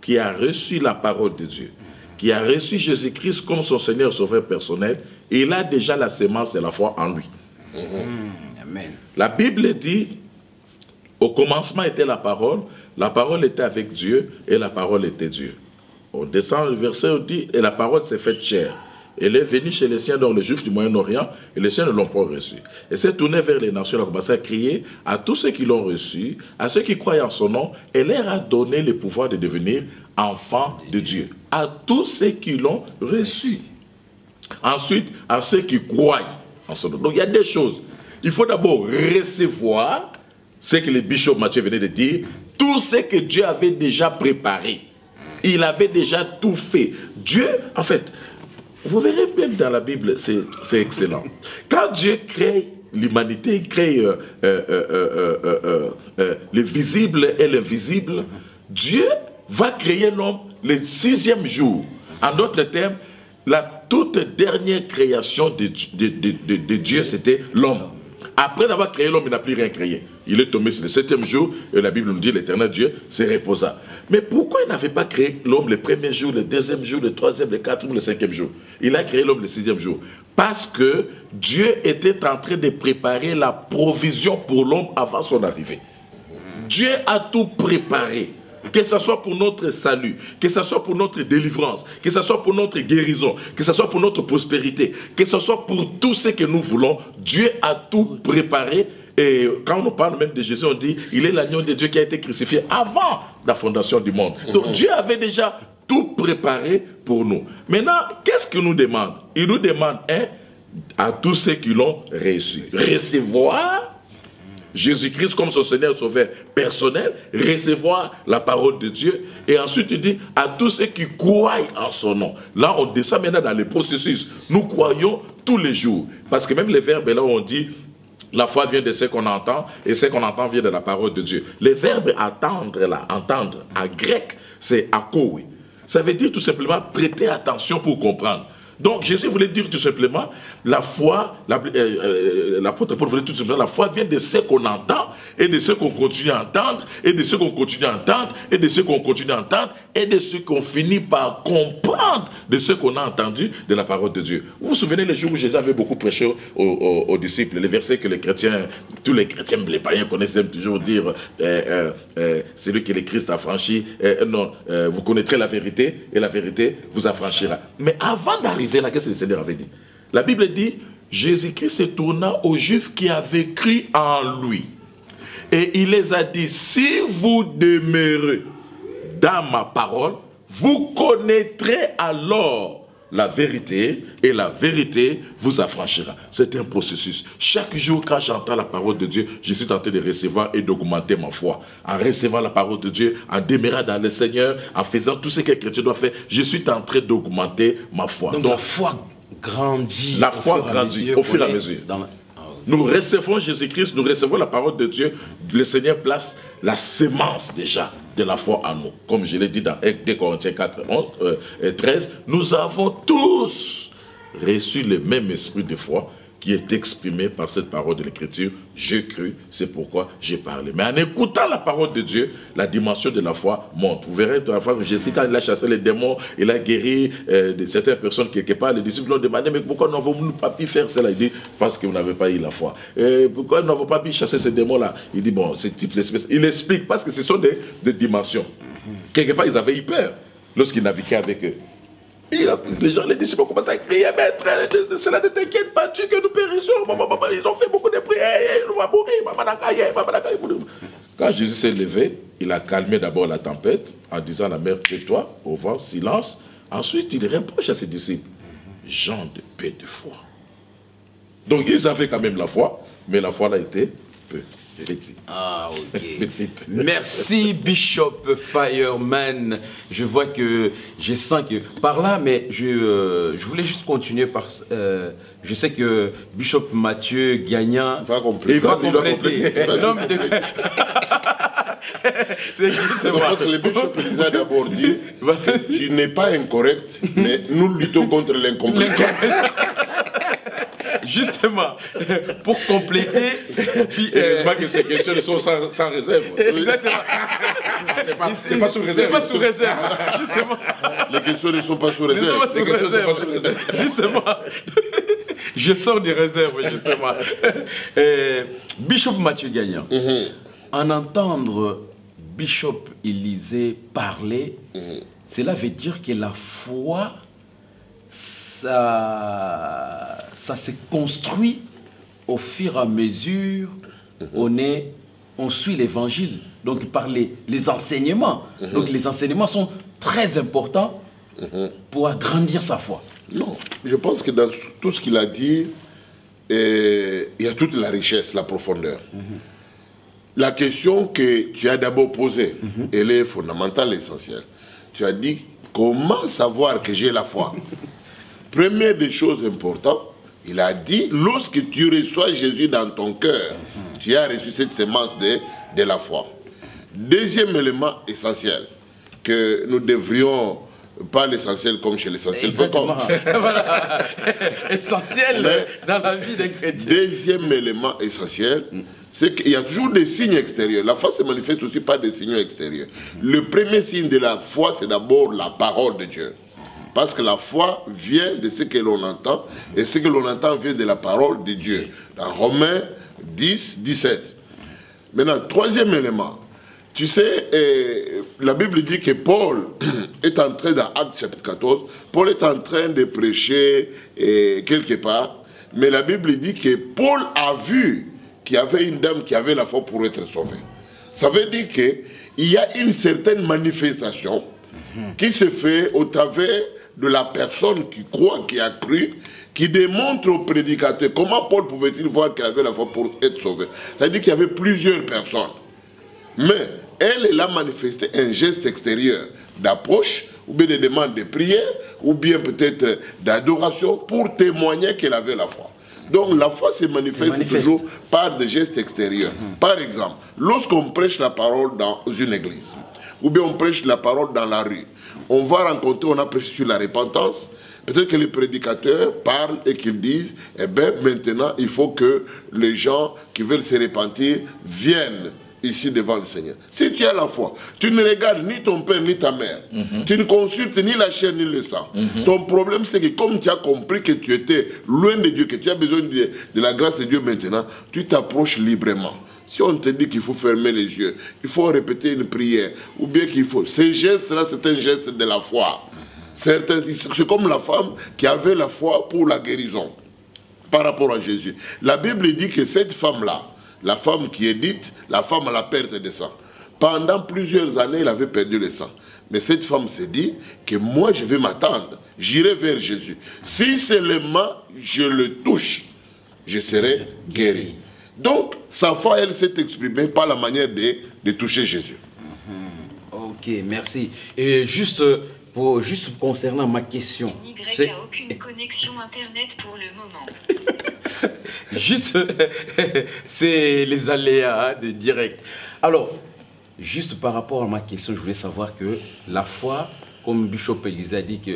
qui a reçu la parole de Dieu, qui a reçu Jésus-Christ comme son Seigneur Sauveur personnel, il a déjà la sémence de la foi en lui. Amen. La Bible dit, au commencement était la parole était avec Dieu, et la parole était Dieu. On descend le verset où dit, et la parole s'est faite chair. Elle est venue chez les siens, donc les Juifs du Moyen-Orient, et les siens ne l'ont pas reçu. Et s'est tournée vers les nations, elle a commencé à crier à tous ceux qui l'ont reçu, à ceux qui croient en son nom, et leur a donné le pouvoir de devenir enfants de Dieu. À tous ceux qui l'ont reçu. Ensuite, à ceux qui croient en son nom. Donc il y a des choses. Il faut d'abord recevoir ce que le bishop Mathieu venait de dire, tout ce que Dieu avait déjà préparé. Il avait déjà tout fait. Dieu, en fait, vous verrez même dans la Bible, c'est excellent. Quand Dieu crée l'humanité, il crée le visible et l'invisible, Dieu va créer l'homme le 6e jour. En d'autres termes, la toute dernière création de Dieu, c'était l'homme. Après avoir créé l'homme, il n'a plus rien créé. il est tombé sur le 7e jour, et la Bible nous dit l'Éternel Dieu se reposa. Mais pourquoi il n'avait pas créé l'homme le 1er jour, le 2e jour, le 3e, le 4e, le 5e jour? Il a créé l'homme le 6e jour. Parce que Dieu était en train de préparer la provision pour l'homme avant son arrivée. Dieu a tout préparé. Que ce soit pour notre salut, que ce soit pour notre délivrance, que ce soit pour notre guérison, que ce soit pour notre prospérité, que ce soit pour tout ce que nous voulons, Dieu a tout préparé. Et quand on parle même de Jésus, on dit, il est l'agneau de Dieu qui a été crucifié avant la fondation du monde. Donc Dieu avait déjà tout préparé pour nous. Maintenant, qu'est-ce qu'il nous demande? Il nous demande, à tous ceux qui l'ont reçu, recevoir Jésus-Christ comme son Seigneur Sauveur personnel, recevoir la parole de Dieu, et ensuite il dit à tous ceux qui croient en son nom. Là on descend maintenant dans le processus. Nous croyons tous les jours, parce que même les verbes là où on dit la foi vient de ce qu'on entend, et ce qu'on entend vient de la parole de Dieu. Les verbes attendre là, entendre, en grec c'est akoi. Ça veut dire tout simplement prêter attention pour comprendre. Donc Jésus voulait dire tout simplement, la foi, l'apôtre Paul voulait tout simplement, la foi vient de ce qu'on entend, et de ce qu'on continue à entendre, et de ce qu'on continue à entendre, et de ce qu'on continue à entendre, et de ce qu'on finit par comprendre de ce qu'on a entendu de la parole de Dieu. Vous vous souvenez les jours où Jésus avait beaucoup prêché aux disciples, les versets que les chrétiens, tous les chrétiens, les païens connaissent, aiment toujours dire, c'est lui que le Christ a franchi, vous connaîtrez la vérité, et la vérité vous affranchira. Mais avant d'arriver là, qu'est-ce que le Seigneur avait dit? La Bible dit, Jésus-Christ se tourna aux Juifs qui avaient cru en lui. Et il les a dit, si vous demeurez dans ma parole, vous connaîtrez alors la vérité, et la vérité vous affranchira. C'est un processus. Chaque jour, quand j'entends la parole de Dieu, je suis tenté de recevoir et d'augmenter ma foi. En recevant la parole de Dieu, en demeurant dans le Seigneur, en faisant tout ce qu'un chrétien doit faire, je suis en train d'augmenter ma foi. Donc la foi grandit. La foi grandit au fur et à mesure. Nous recevons Jésus-Christ, nous recevons la parole de Dieu. Le Seigneur place la semence déjà de la foi en nous. Comme je l'ai dit dans 2 Corinthiens 4, 11, 13, nous avons tous reçu le même esprit de foi qui est exprimé par cette parole de l'Écriture. J'ai cru, c'est pourquoi j'ai parlé. Mais en écoutant la parole de Dieu, la dimension de la foi monte. Vous verrez, dans la fois que Jésus, quand il a chassé les démons, il a guéri certaines personnes quelque part. Les disciples l'ont demandé, mais pourquoi n'avons-nous pas pu faire cela? Il dit, parce que vous n'avez pas eu la foi. Pourquoi n'avons pas pu chasser ces démons-là? Il dit, bon, c'est type l'espèce. Il explique, parce que ce sont des dimensions. Quelque part, ils avaient eu peur lorsqu'ils naviguaient avec eux. Les gens, les disciples ont commencé à crier, maître, cela ne t'inquiète pas, tu que nous périssions. Ils ont fait beaucoup de prières, nous allons mourir. Quand Jésus s'est levé, il a calmé d'abord la tempête en disant à la mer, tais-toi, au vent, silence. Ensuite, il reproche à ses disciples, gens de paix de foi. Donc, ils avaient quand même la foi, mais la foi là était peu. Ah, ok. Merci, Bishop Fireman. Je vois que, je sens que par là, mais je voulais juste continuer par. Je sais que Bishop Mathieu Gagnant va compléter. L'homme de. C'est justement. Parce que le Bishop nous a d'abord dit tu n'es pas incorrect, mais nous luttons contre l'incompréhension. Justement, pour compléter. Heureusement que ces questions sont sans réserve. Exactement. C'est pas sous réserve. C'est pas sous réserve, justement. Les questions ne sont pas sous réserve. Ne sont pas sous réserve. Justement. Je sors des réserves, justement. Bishop Mathieu Gagnant, en entendre Bishop Élisée parler, cela veut dire que la foi, ça se construit au fur et à mesure, on suit l'évangile, donc par les enseignements. Donc les enseignements sont très importants pour agrandir sa foi. Non, je pense que dans tout ce qu'il a dit, il y a toute la richesse, la profondeur. La question que tu as d'abord posée, elle est fondamentale, essentielle. Tu as dit, comment savoir que j'ai la foi? Première des choses importantes, il a dit, lorsque tu reçois Jésus dans ton cœur, tu as reçu cette semence de la foi. Deuxième élément essentiel, que nous devrions, pas l'essentiel comme chez l'essentiel. Essentiel dans la vie des chrétiens. Deuxième élément essentiel, c'est qu'il y a toujours des signes extérieurs. La foi se manifeste aussi par des signes extérieurs. Le premier signe de la foi, c'est d'abord la parole de Dieu. Parce que la foi vient de ce que l'on entend, et ce que l'on entend vient de la parole de Dieu. Dans Romains 10, 17. Maintenant, troisième élément. Tu sais, la Bible dit que Paul est en train, dans Actes chapitre 14, Paul est en train de prêcher quelque part, mais la Bible dit que Paul a vu qu'il y avait une dame qui avait la foi pour être sauvée. Ça veut dire qu'il y a une certaine manifestation qui se fait au travers de la personne qui croit, qui a cru, qui démontre au prédicateur comment Paul pouvait-il voir qu'il avait la foi pour être sauvé. C'est-à-dire qu'il y avait plusieurs personnes. Mais elle a manifesté un geste extérieur d'approche, ou bien de demande de prière, ou bien peut-être d'adoration pour témoigner qu'elle avait la foi. Donc la foi se manifeste toujours par des gestes extérieurs. Par exemple, lorsqu'on prêche la parole dans une église, ou bien on prêche la parole dans la rue, on va rencontrer, on a prêché sur la repentance. Peut-être que les prédicateurs parlent et qu'ils disent, eh bien maintenant il faut que les gens qui veulent se repentir viennent ici devant le Seigneur. Si tu as la foi, tu ne regardes ni ton père ni ta mère, tu ne consultes ni la chair ni le sang. Ton problème c'est que comme tu as compris que tu étais loin de Dieu, que tu as besoin de la grâce de Dieu maintenant, tu t'approches librement. Si on te dit qu'il faut fermer les yeux, il faut répéter une prière, ou bien qu'il faut... Ces gestes-là, c'est un geste de la foi. C'est comme la femme qui avait la foi pour la guérison par rapport à Jésus. La Bible dit que cette femme-là, la femme qui est dite, la femme à la perte de sang, pendant plusieurs années, elle avait perdu le sang. Mais cette femme s'est dit que moi, je vais m'attendre, j'irai vers Jésus. Si seulement je le touche, je serai guéri. Donc, sa foi, elle s'est exprimée par la manière de toucher Jésus. Ok, merci. Et juste concernant ma question. Y n'a aucune connexion Internet pour le moment. Juste, c'est les aléas de direct. Alors, juste par rapport à ma question, je voulais savoir que la foi, comme Bishop Élisée a dit que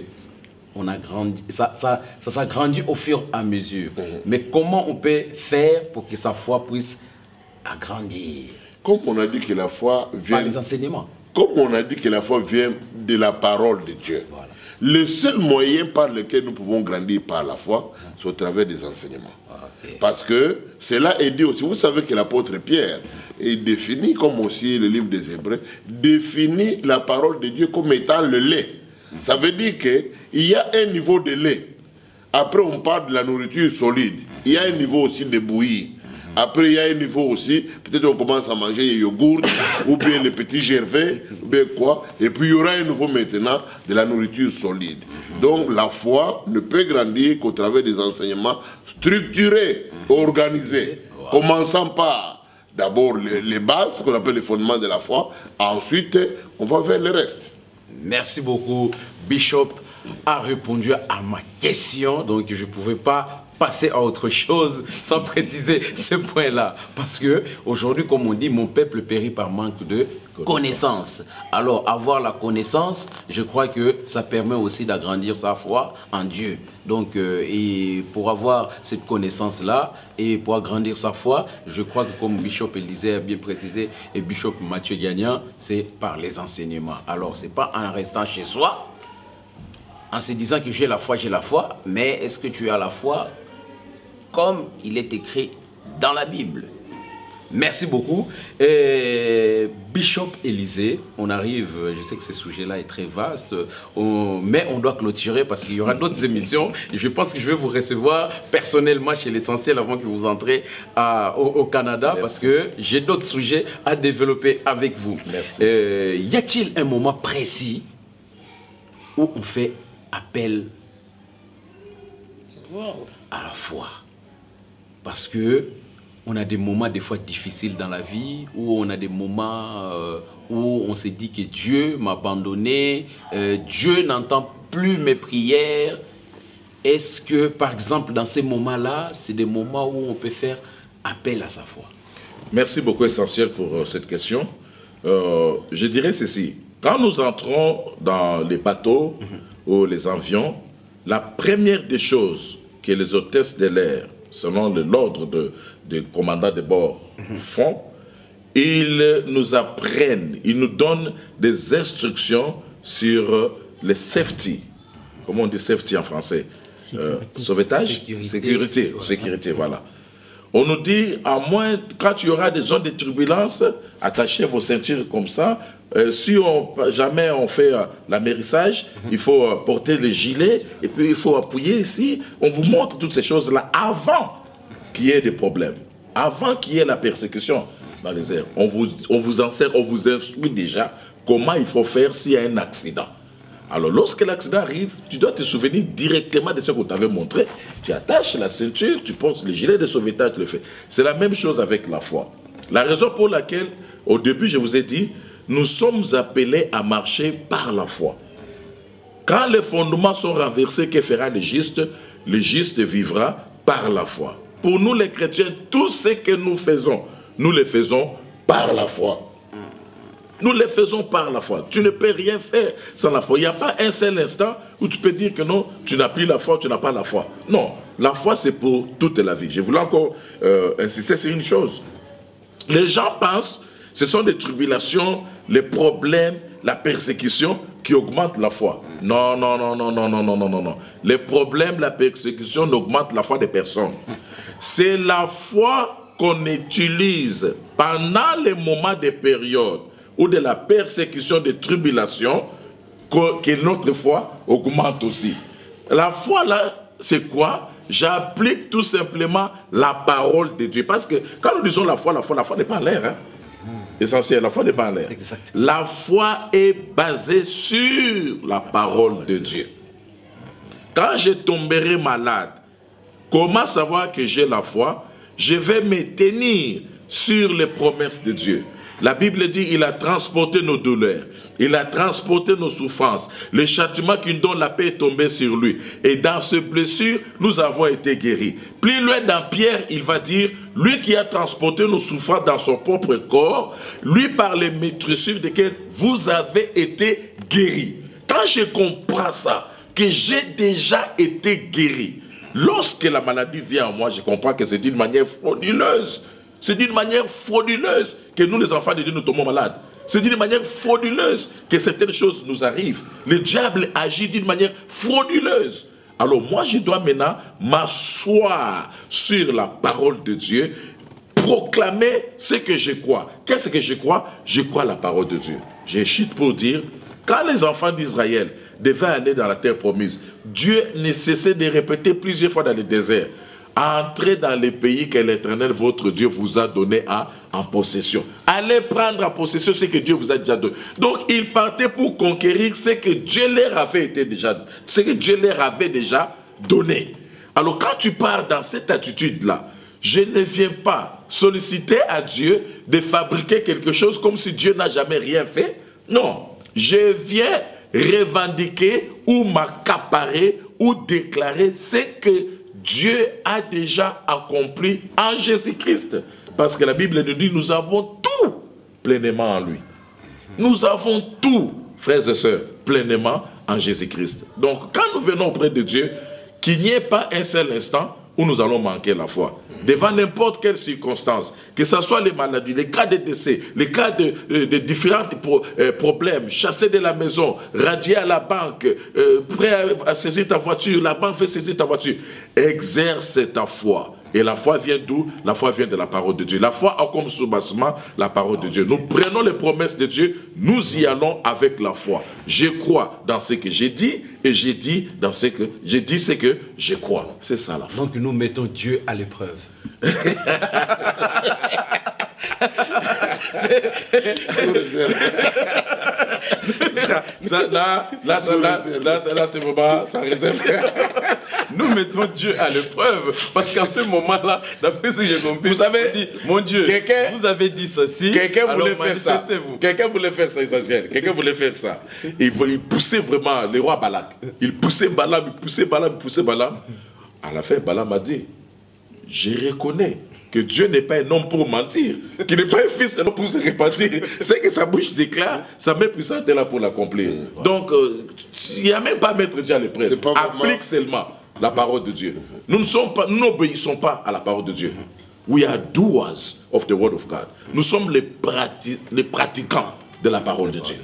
on a grandi, ça s'agrandit au fur et à mesure. Mais comment on peut faire pour que sa foi puisse agrandir? Comme on a dit que la foi vient... Par les enseignements. Comme on a dit que la foi vient de la parole de Dieu. Voilà. Le seul moyen par lequel nous pouvons grandir par la foi, c'est au travers des enseignements. Okay. Parce que cela est dit aussi. Vous savez que l'apôtre Pierre est défini, comme aussi le livre des Hébreux, définit la parole de Dieu comme étant le lait. Ça veut dire qu'il y a un niveau de lait. Après, on parle de la nourriture solide. Il y a un niveau aussi de bouillie. Après, il y a un niveau aussi, peut-être on commence à manger les yogourts, ou bien les petits gervais, ou bien quoi. Et puis, il y aura un niveau maintenant de la nourriture solide. Donc, la foi ne peut grandir qu'au travers des enseignements structurés, organisés. Commençant par, d'abord, les bases, ce qu'on appelle les fondements de la foi. Ensuite, on va vers le reste. Merci beaucoup. Bishop a répondu à ma question, donc je ne pouvais pas passer à autre chose sans préciser ce point-là. Parce que aujourd'hui, comme on dit, mon peuple périt par manque de connaissance. Alors, avoir la connaissance, je crois que ça permet aussi d'agrandir sa foi en Dieu. Donc, et pour avoir cette connaissance-là et pour agrandir sa foi, je crois que comme Bishop Élisée a bien précisé et Bishop Mathieu Gagnan, c'est par les enseignements. Alors, ce n'est pas en restant chez soi, en se disant que j'ai la foi, mais est-ce que tu as la foi comme il est écrit dans la Bible? Merci beaucoup. Et Bishop Élisée, on arrive, je sais que ce sujet-là est très vaste, mais on doit clôturer parce qu'il y aura d'autres émissions. Et je pense que je vais vous recevoir personnellement chez l'Essentiel avant que vous entrez au Canada. Merci. Parce que j'ai d'autres sujets à développer avec vous. Merci. Y a-t-il un moment précis où on fait appel à la foi? Parce que on a des moments des fois difficiles dans la vie, où on a des moments où on s'est dit que Dieu m'a abandonné, Dieu n'entend plus mes prières. Est-ce que, par exemple, dans ces moments-là, c'est des moments où on peut faire appel à sa foi? Merci beaucoup, Essentiel, pour cette question. Je dirais ceci. Quand nous entrons dans les bateaux ou les avions, la première des choses que les hôtesses de l'air selon l'ordre de commandant de bord font, ils nous apprennent, ils nous donnent des instructions sur les safety. Comment on dit safety en français? Sauvetage? Sécurité, voilà. On nous dit, à moins, quand il y aura des zones de turbulence, attachez vos ceintures comme ça. Si jamais on fait l'amérissage, il faut porter les gilets et puis il faut appuyer ici. On vous montre toutes ces choses-là avant qu'il y ait des problèmes, avant qu'il y ait la persécution dans les airs. On vous instruit déjà comment il faut faire s'il y a un accident. Alors, lorsque l'accident arrive, tu dois te souvenir directement de ce qu'on t'avait montré. Tu attaches la ceinture, tu portes les gilets de sauvetage, tu le fais. C'est la même chose avec la foi. La raison pour laquelle, au début, je vous ai dit, nous sommes appelés à marcher par la foi. Quand les fondements sont renversés, que fera le juste? Le juste vivra par la foi. Pour nous, les chrétiens, tout ce que nous le faisons par la foi. Nous les faisons par la foi. Tu ne peux rien faire sans la foi. Il n'y a pas un seul instant où tu peux dire que non, tu n'as plus la foi, tu n'as pas la foi. Non, la foi c'est pour toute la vie. Je voulais encore insister sur une chose. Les gens pensent que ce sont des tribulations, les problèmes, la persécution qui augmentent la foi. Non, non, non, non, non, non, non, non, non, non. Les problèmes, la persécution n'augmentent la foi des personnes. C'est la foi qu'on utilise pendant les moments de période ou de la persécution, de tribulation, que notre foi augmente aussi. La foi, là, c'est quoi? J'applique tout simplement la parole de Dieu. Parce que quand nous disons la foi n'est pas en l'air. Hein? Essentiel, la foi n'est pas en l'air. La foi est basée sur la parole de Dieu. Quand je tomberai malade, comment savoir que j'ai la foi? Je vais me tenir sur les promesses de Dieu. La Bible dit, il a transporté nos douleurs, il a transporté nos souffrances. Le châtiment qui nous donne la paix est tombé sur lui. Et dans ces blessures, nous avons été guéris. Plus loin dans Pierre, il va dire, lui qui a transporté nos souffrances dans son propre corps, lui par les maîtrissures desquelles vous avez été guéris. Quand je comprends ça, que j'ai déjà été guéri, lorsque la maladie vient en moi, je comprends que c'est d'une manière frauduleuse. C'est d'une manière frauduleuse que nous, les enfants de Dieu, nous tombons malades. C'est d'une manière frauduleuse que certaines choses nous arrivent. Le diable agit d'une manière frauduleuse. Alors moi, je dois maintenant m'asseoir sur la parole de Dieu, proclamer ce que je crois. Qu'est-ce que je crois? Je crois la parole de Dieu. J'ai chute pour dire, quand les enfants d'Israël devaient aller dans la terre promise, Dieu ne cessait de répéter plusieurs fois dans le désert, entrez dans les pays que l'Éternel, votre Dieu, vous a donné en possession. Allez prendre en possession ce que Dieu vous a déjà donné. Donc, ils partaient pour conquérir ce que Dieu leur avait déjà donné. Alors, quand tu pars dans cette attitude-là, je ne viens pas solliciter à Dieu de fabriquer quelque chose comme si Dieu n'a jamais rien fait. Non, je viens revendiquer ou m'accaparer ou déclarer ce que Dieu a déjà accompli en Jésus-Christ. Parce que la Bible nous dit, nous avons tout pleinement en lui. Nous avons tout, frères et sœurs, pleinement en Jésus-Christ. Donc, quand nous venons auprès de Dieu, qu'il n'y ait pas un seul instant où nous allons manquer la foi. Devant n'importe quelle circonstance, que ce soit les maladies, les cas de décès, les cas de différents problèmes, chassés de la maison, radiés à la banque, prêt à saisir ta voiture, la banque fait saisir ta voiture. Exerce ta foi. Et la foi vient d'où? La foi vient de la parole de Dieu. La foi a comme soubassement la parole de Dieu. Nous prenons les promesses de Dieu, nous y allons avec la foi. Je crois dans ce que j'ai dit, et j'ai dit dans ce que j'ai dit, ce que je crois. C'est ça la foi. Donc nous mettons Dieu à l'épreuve. Là, c'est vraiment, ça réserve. Nous mettons Dieu à l'épreuve, parce qu'en ce moment-là, d'après ce que j'ai compris, vous savez, mon Dieu, vous avez dit ceci, quelqu'un voulait faire ça. Quelqu'un voulait faire ça, essentiel. Quelqu'un voulait faire ça. Il poussait vraiment le roi Balak. Il poussait Balaam, il poussait Balaam, il poussait Balaam. À la fin, Balaam a dit, je reconnais que Dieu n'est pas un homme pour mentir, qu'il n'est pas un fils d'un homme pour se repentir. C'est que sa bouche déclare, sa main puissante est là pour l'accomplir. Donc, il n'y a même pas à mettre Dieu à l'épreuve. Applique seulement. la parole de Dieu. Nous n'obéissons pas à la parole de Dieu. We are doers of the word of God. Nous sommes les pratiquants de la parole de Dieu.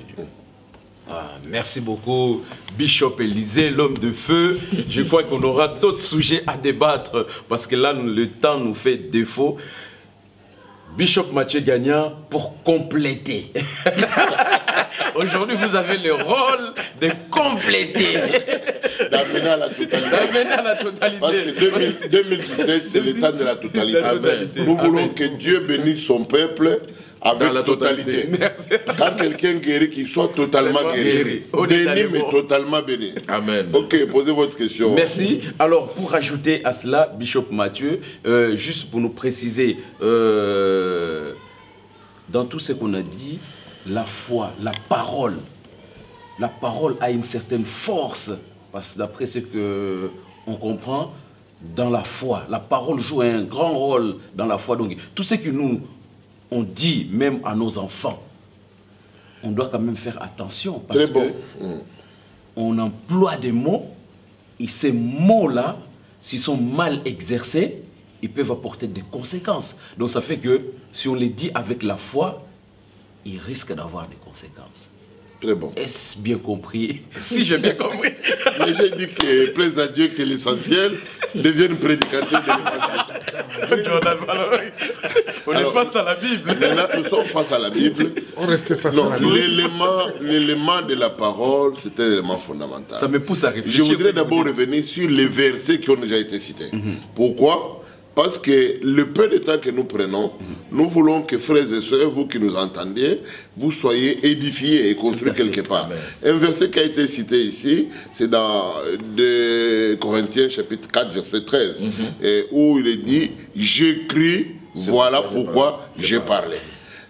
Ah, merci beaucoup, Bishop Élisée, l'homme de feu. Je crois qu'on aura d'autres sujets à débattre parce que là, le temps nous fait défaut. Bishop Mathieu Gagnan, pour compléter. Aujourd'hui, vous avez le rôle de compléter. D'amener à la totalité. D'amener à la totalité. Parce que 2017, c'est le temps de la totalité. Nous voulons que Dieu bénisse son peuple avec la totalité. Quand quelqu'un guérit, qu'il soit totalement guéri. Béni, mais totalement béni. Amen. Ok, posez votre question. Merci. Alors, pour ajouter à cela, Bishop Mathieu, juste pour nous préciser, dans tout ce qu'on a dit, la foi, la parole a une certaine force, parce que d'après ce qu'on comprend, dans la foi, la parole joue un grand rôle dans la foi. Donc, tout ce que nous on dit même à nos enfants, on doit quand même faire attention parce que on emploie des mots et ces mots-là, s'ils sont mal exercés, ils peuvent apporter des conséquences. Donc ça fait que si on les dit avec la foi, ils risquent d'avoir des conséquences. Très bon. Est-ce bien compris? Si j'ai bien compris. Mais j'ai dit que plaise à Dieu que l'essentiel devienne prédicateur de l'évangile. On est face à la Bible. Maintenant, nous sommes face à la Bible. On reste face Non, à la Bible. l'élément de la parole, c'est un élément fondamental. Ça me pousse à réfléchir. Je voudrais d'abord revenir sur les versets qui ont déjà été cités. Pourquoi? Parce que le peu de temps que nous prenons, nous voulons que frères et sœurs, vous qui nous entendiez, vous soyez édifiés et construits quelque part. Amen. Un verset qui a été cité ici, c'est dans 2 Corinthiens chapitre 4, verset 13, où il est dit « J'écris, voilà pourquoi j'ai parlé ».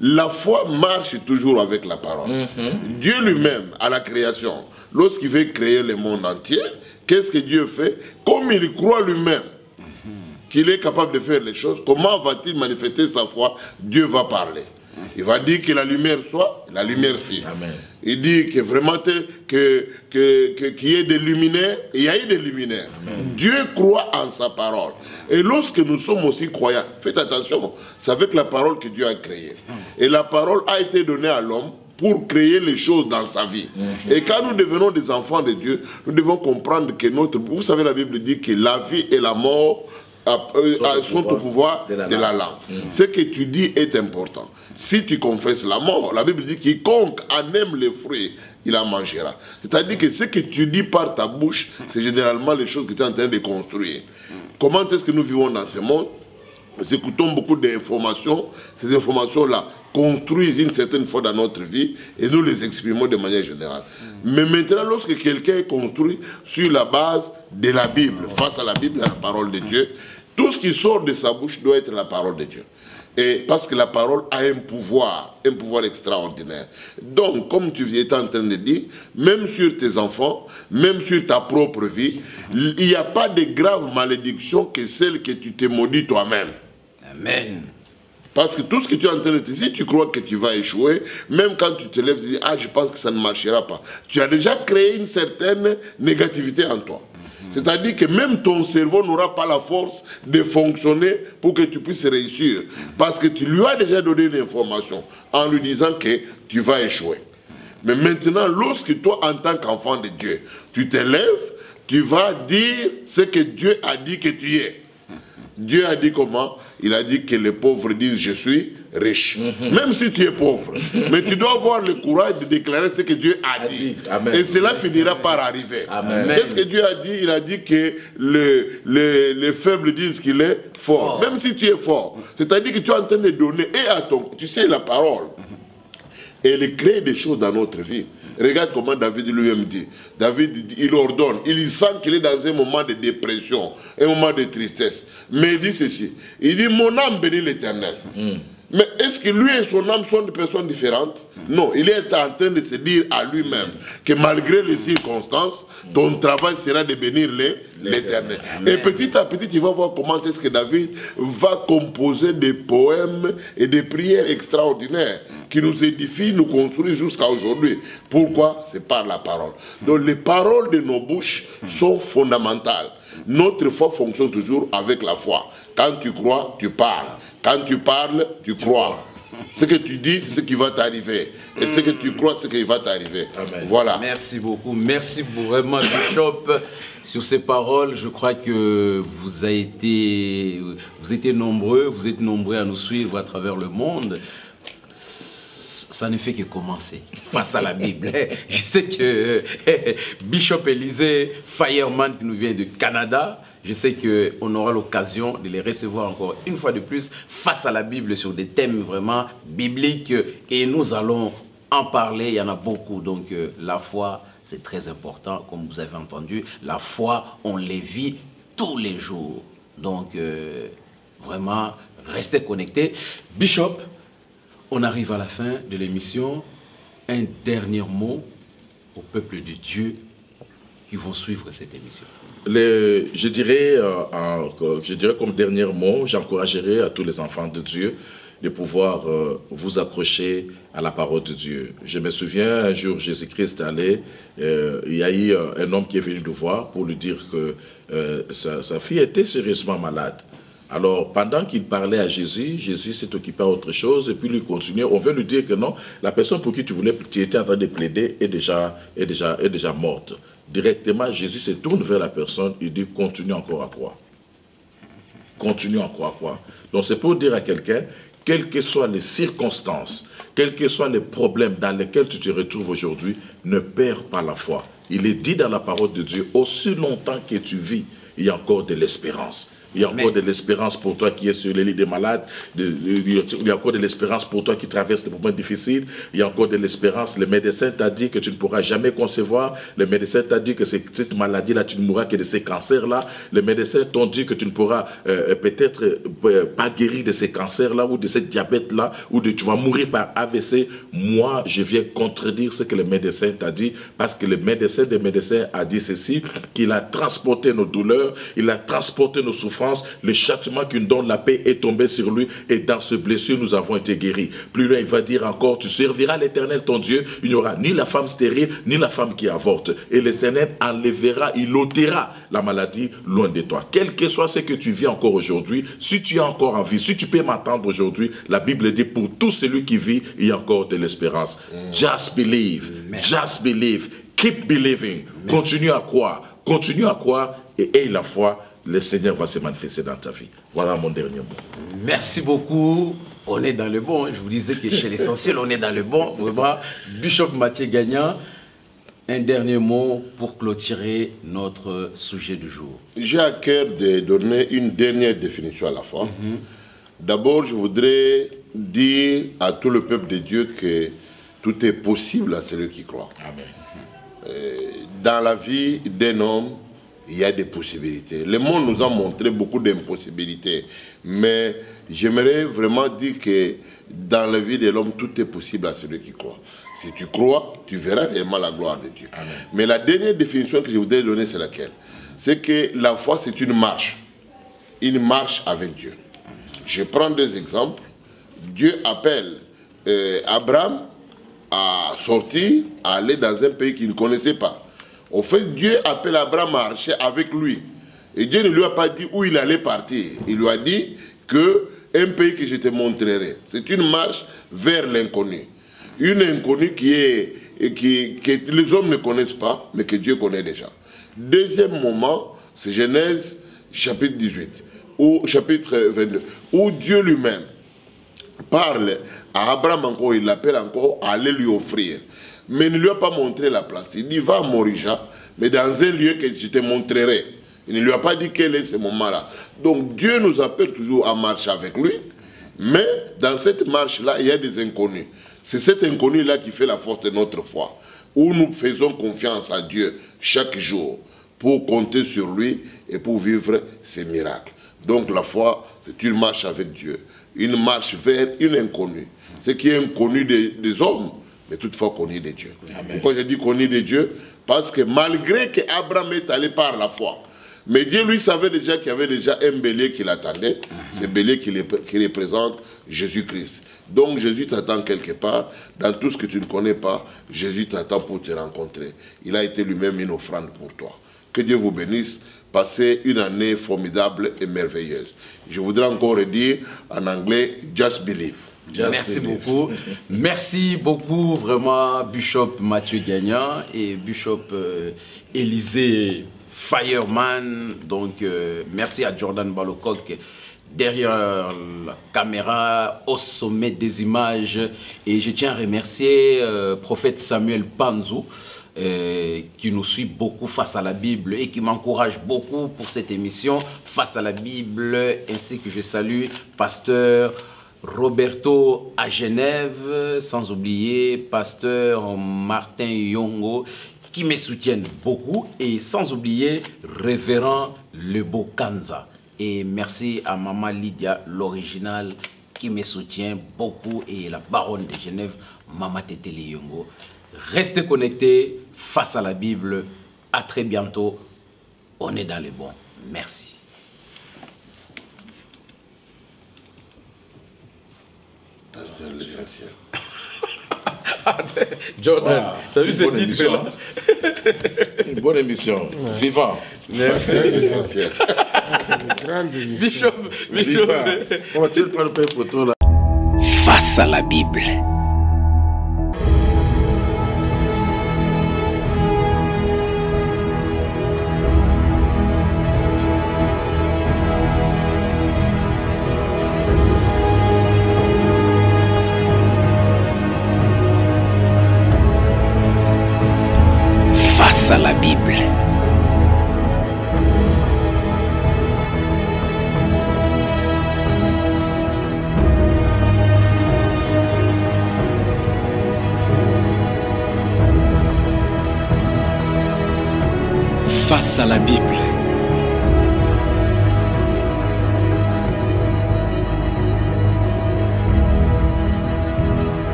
La foi marche toujours avec la parole. Dieu lui-même, à la création, lorsqu'il veut créer le monde entier, qu'est-ce que Dieu fait? Comme il croit lui-même qu'il est capable de faire les choses, comment va-t-il manifester sa foi? Dieu va parler. Il va dire que la lumière soit, la lumière fit. Amen. Il dit que vraiment qu'il y ait des luminaires, et il y a eu des luminaires. Dieu croit en sa parole. Et lorsque nous sommes aussi croyants, faites attention, c'est avec la parole que Dieu a créé. Et la parole a été donnée à l'homme pour créer les choses dans sa vie. Et quand nous devenons des enfants de Dieu, nous devons comprendre que vous savez, la Bible dit que la vie et la mort sont au pouvoir de la langue. Ce que tu dis est important. Si tu confesses la mort, la Bible dit quiconque en aime les fruits, il en mangera. C'est-à-dire que ce que tu dis par ta bouche, c'est généralement les choses que tu es en train de construire. Comment est-ce que nous vivons dans ce monde? Nous écoutons beaucoup d'informations. Ces informations-là construisent une certaine foi dans notre vie et nous les exprimons de manière générale. Mais maintenant, lorsque quelqu'un est construit sur la base de la Bible, face à la Bible, à la parole de Dieu, tout ce qui sort de sa bouche doit être la parole de Dieu. Et parce que la parole a un pouvoir extraordinaire. Donc, comme tu étais en train de dire, même sur tes enfants, même sur ta propre vie, il n'y a pas de grave malédiction que celle que tu te maudis toi-même. Amen. Parce que tout ce que tu es en train de dire, si tu crois que tu vas échouer, même quand tu te lèves, tu dis « Ah, je pense que ça ne marchera pas ». Tu as déjà créé une certaine négativité en toi. C'est-à-dire que même ton cerveau n'aura pas la force de fonctionner pour que tu puisses réussir. Parce que tu lui as déjà donné une information en lui disant que tu vas échouer. Mais maintenant, lorsque toi, en tant qu'enfant de Dieu, tu te lèves, tu vas dire ce que Dieu a dit que tu es. Dieu a dit comment? Il a dit que les pauvres disent « je suis riche ». Même si tu es pauvre. Mais tu dois avoir le courage de déclarer ce que Dieu a dit. Amen. Et cela finira par arriver. Amen. Qu'est-ce que Dieu a dit? Il a dit que les faibles disent qu'il est fort. Même si tu es fort. C'est-à-dire que tu es en train de donner et à ton... Tu sais, la parole, elle crée des choses dans notre vie. Regarde comment David lui-même dit. David, il ordonne. Il sent qu'il est dans un moment de dépression, un moment de tristesse. Mais il dit ceci. Il dit, mon âme bénit l'Éternel. Mais est-ce que lui et son âme sont des personnes différentes? Non, il est en train de se dire à lui-même que malgré les circonstances, ton travail sera de bénir l'Éternel. Et petit à petit, tu vas voir comment est-ce que David va composer des poèmes et des prières extraordinaires qui nous édifient, nous construisent jusqu'à aujourd'hui. Pourquoi? C'est par la parole. Donc les paroles de nos bouches sont fondamentales. Notre foi fonctionne toujours avec la foi. Quand tu crois, tu parles. Quand tu parles, tu crois. Ce que tu dis, c'est ce qui va t'arriver. Et ce que tu crois, c'est ce qui va t'arriver. Voilà. Merci beaucoup. Merci vraiment, Bishop. Sur ces paroles, je crois que vous êtes nombreux à nous suivre à travers le monde. Ça ne fait que commencer face à la Bible. Je sais que Bishop Élisée Fireman, qui nous vient du Canada, je sais qu'on aura l'occasion de les recevoir encore une fois de plus face à la Bible sur des thèmes vraiment bibliques. Et nous allons en parler, il y en a beaucoup. Donc la foi, c'est très important, comme vous avez entendu. La foi, on les vit tous les jours. Donc vraiment, restez connectés. Bishop, on arrive à la fin de l'émission. Un dernier mot au peuple de Dieu qui vont suivre cette émission. Je dirais comme dernier mot, j'encouragerais à tous les enfants de Dieu de pouvoir vous accrocher à la parole de Dieu. Je me souviens, un jour, Jésus-Christ allait, il y a eu un homme qui est venu le voir pour lui dire que sa fille était sérieusement malade. Alors, pendant qu'il parlait à Jésus, Jésus s'est occupé à autre chose et puis lui continuait. On veut lui dire que non, la personne pour qui tu étais en train de plaider est déjà morte. Directement, Jésus se tourne vers la personne et dit, continue encore à croire. Continue encore à croire. Donc, c'est pour dire à quelqu'un, quelles que soient les circonstances, quels que soient les problèmes dans lesquels tu te retrouves aujourd'hui, ne perds pas la foi. Il est dit dans la parole de Dieu, aussi longtemps que tu vis, il y a encore de l'espérance. Il y a encore de l'espérance pour toi qui es sur les lits des malades. Il y a encore de l'espérance pour toi qui traverse des moments difficiles. Il y a encore de l'espérance. Le médecin t'a dit que tu ne pourras jamais concevoir. Le médecin t'a dit que cette maladie-là, tu ne mourras que de ces cancers-là. Les médecins t'ont dit que tu ne pourras peut-être pas guérir de ces cancers-là ou de ce diabète-là ou tu vas mourir par AVC. Moi, je viens contredire ce que le médecin t'a dit parce que le médecin des médecins a dit ceci, qu'il a transporté nos douleurs, il a transporté nos souffrances. Le châtiment qui nous donne la paix est tombé sur lui et dans ce blessure nous avons été guéris. Plus loin il va dire encore, tu serviras l'Éternel ton Dieu, il n'y aura ni la femme stérile ni la femme qui avorte et l'Éternel enlèvera, il ôtera la maladie loin de toi. Quel que soit ce que tu vis encore aujourd'hui, si tu es encore en vie, si tu peux m'entendre aujourd'hui, la Bible dit pour tout celui qui vit, il y a encore de l'espérance. Just believe, just believe, keep believing, continue à croire et aie la foi. Le Seigneur va se manifester dans ta vie. Voilà mon dernier mot. Merci beaucoup. On est dans le bon. Je vous disais que chez l'essentiel, on est dans le bon. Vraiment, Bishop Mathieu Gagnan, un dernier mot pour clôturer notre sujet du jour. J'ai à cœur de donner une dernière définition à la foi. D'abord, je voudrais dire à tout le peuple de Dieu que tout est possible à celui qui croit. Amen. Dans la vie d'un homme, il y a des possibilités. Le monde nous a montré beaucoup d'impossibilités. Mais j'aimerais vraiment dire que dans la vie de l'homme, tout est possible à celui qui croit. Si tu crois, tu verras réellement la gloire de Dieu. Amen. Mais la dernière définition que je voudrais donner, c'est laquelle? C'est que la foi, c'est une marche. Une marche avec Dieu. Je prends deux exemples. Dieu appelle Abraham à sortir, à aller dans un pays qu'il ne connaissait pas. Au fait, Dieu appelle Abraham à marcher avec lui. Et Dieu ne lui a pas dit où il allait partir. Il lui a dit qu'un pays que je te montrerai. C'est une marche vers l'inconnu. Une inconnue que les hommes ne connaissent pas, mais que Dieu connaît déjà. Deuxième moment, c'est Genèse chapitre 18, ou chapitre 22, où Dieu lui-même parle à Abraham encore, il l'appelle encore à aller lui offrir. Mais il ne lui a pas montré la place. Il dit, va à Morija, mais dans un lieu que je te montrerai. Il ne lui a pas dit quel est ce moment-là. Donc Dieu nous appelle toujours à marcher avec lui, mais dans cette marche-là, il y a des inconnus. C'est cet inconnu-là qui fait la force de notre foi, où nous faisons confiance à Dieu chaque jour pour compter sur lui et pour vivre ses miracles. Donc la foi, c'est une marche avec Dieu, une marche vers une inconnue. Ce qui est inconnu des hommes, mais toutefois connu de Dieu. Amen. Pourquoi je dis connu de Dieu? Parce que malgré qu'Abraham est allé par la foi, mais Dieu lui savait déjà qu'il y avait déjà un bélier qui l'attendait, ce bélier qui représente Jésus-Christ. Donc Jésus t'attend quelque part, dans tout ce que tu ne connais pas, Jésus t'attend pour te rencontrer. Il a été lui-même une offrande pour toi. Que Dieu vous bénisse, passez une année formidable et merveilleuse. Je voudrais encore dire en anglais, just believe. Merci beaucoup. Merci beaucoup vraiment Bishop Mathieu Gagnan et Bishop Élisée Fireman. Donc merci à Jordan Balocoq derrière la caméra, au sommet des images. Et je tiens à remercier prophète Samuel Panzou qui nous suit beaucoup face à la Bible et qui m'encourage beaucoup pour cette émission face à la Bible, ainsi que je salue pasteur Roberto à Genève, sans oublier pasteur Martin Yongo qui me soutiennent beaucoup, et sans oublier révérend Lebo Kanza. Et merci à Maman Lydia, l'original, qui me soutient beaucoup, et la baronne de Genève, Maman Tetele Yongo. Restez connectés face à la Bible. À très bientôt. On est dans le bon. Merci. C'est l'essentiel. Jordan, wow, t'as vu ce titre-là? Une bonne émission. Vivant. Merci. C'est l'essentiel. Bishop. On va-t-il prendre une photo là? Face à la Bible. Face à la Bible. Face à la Bible.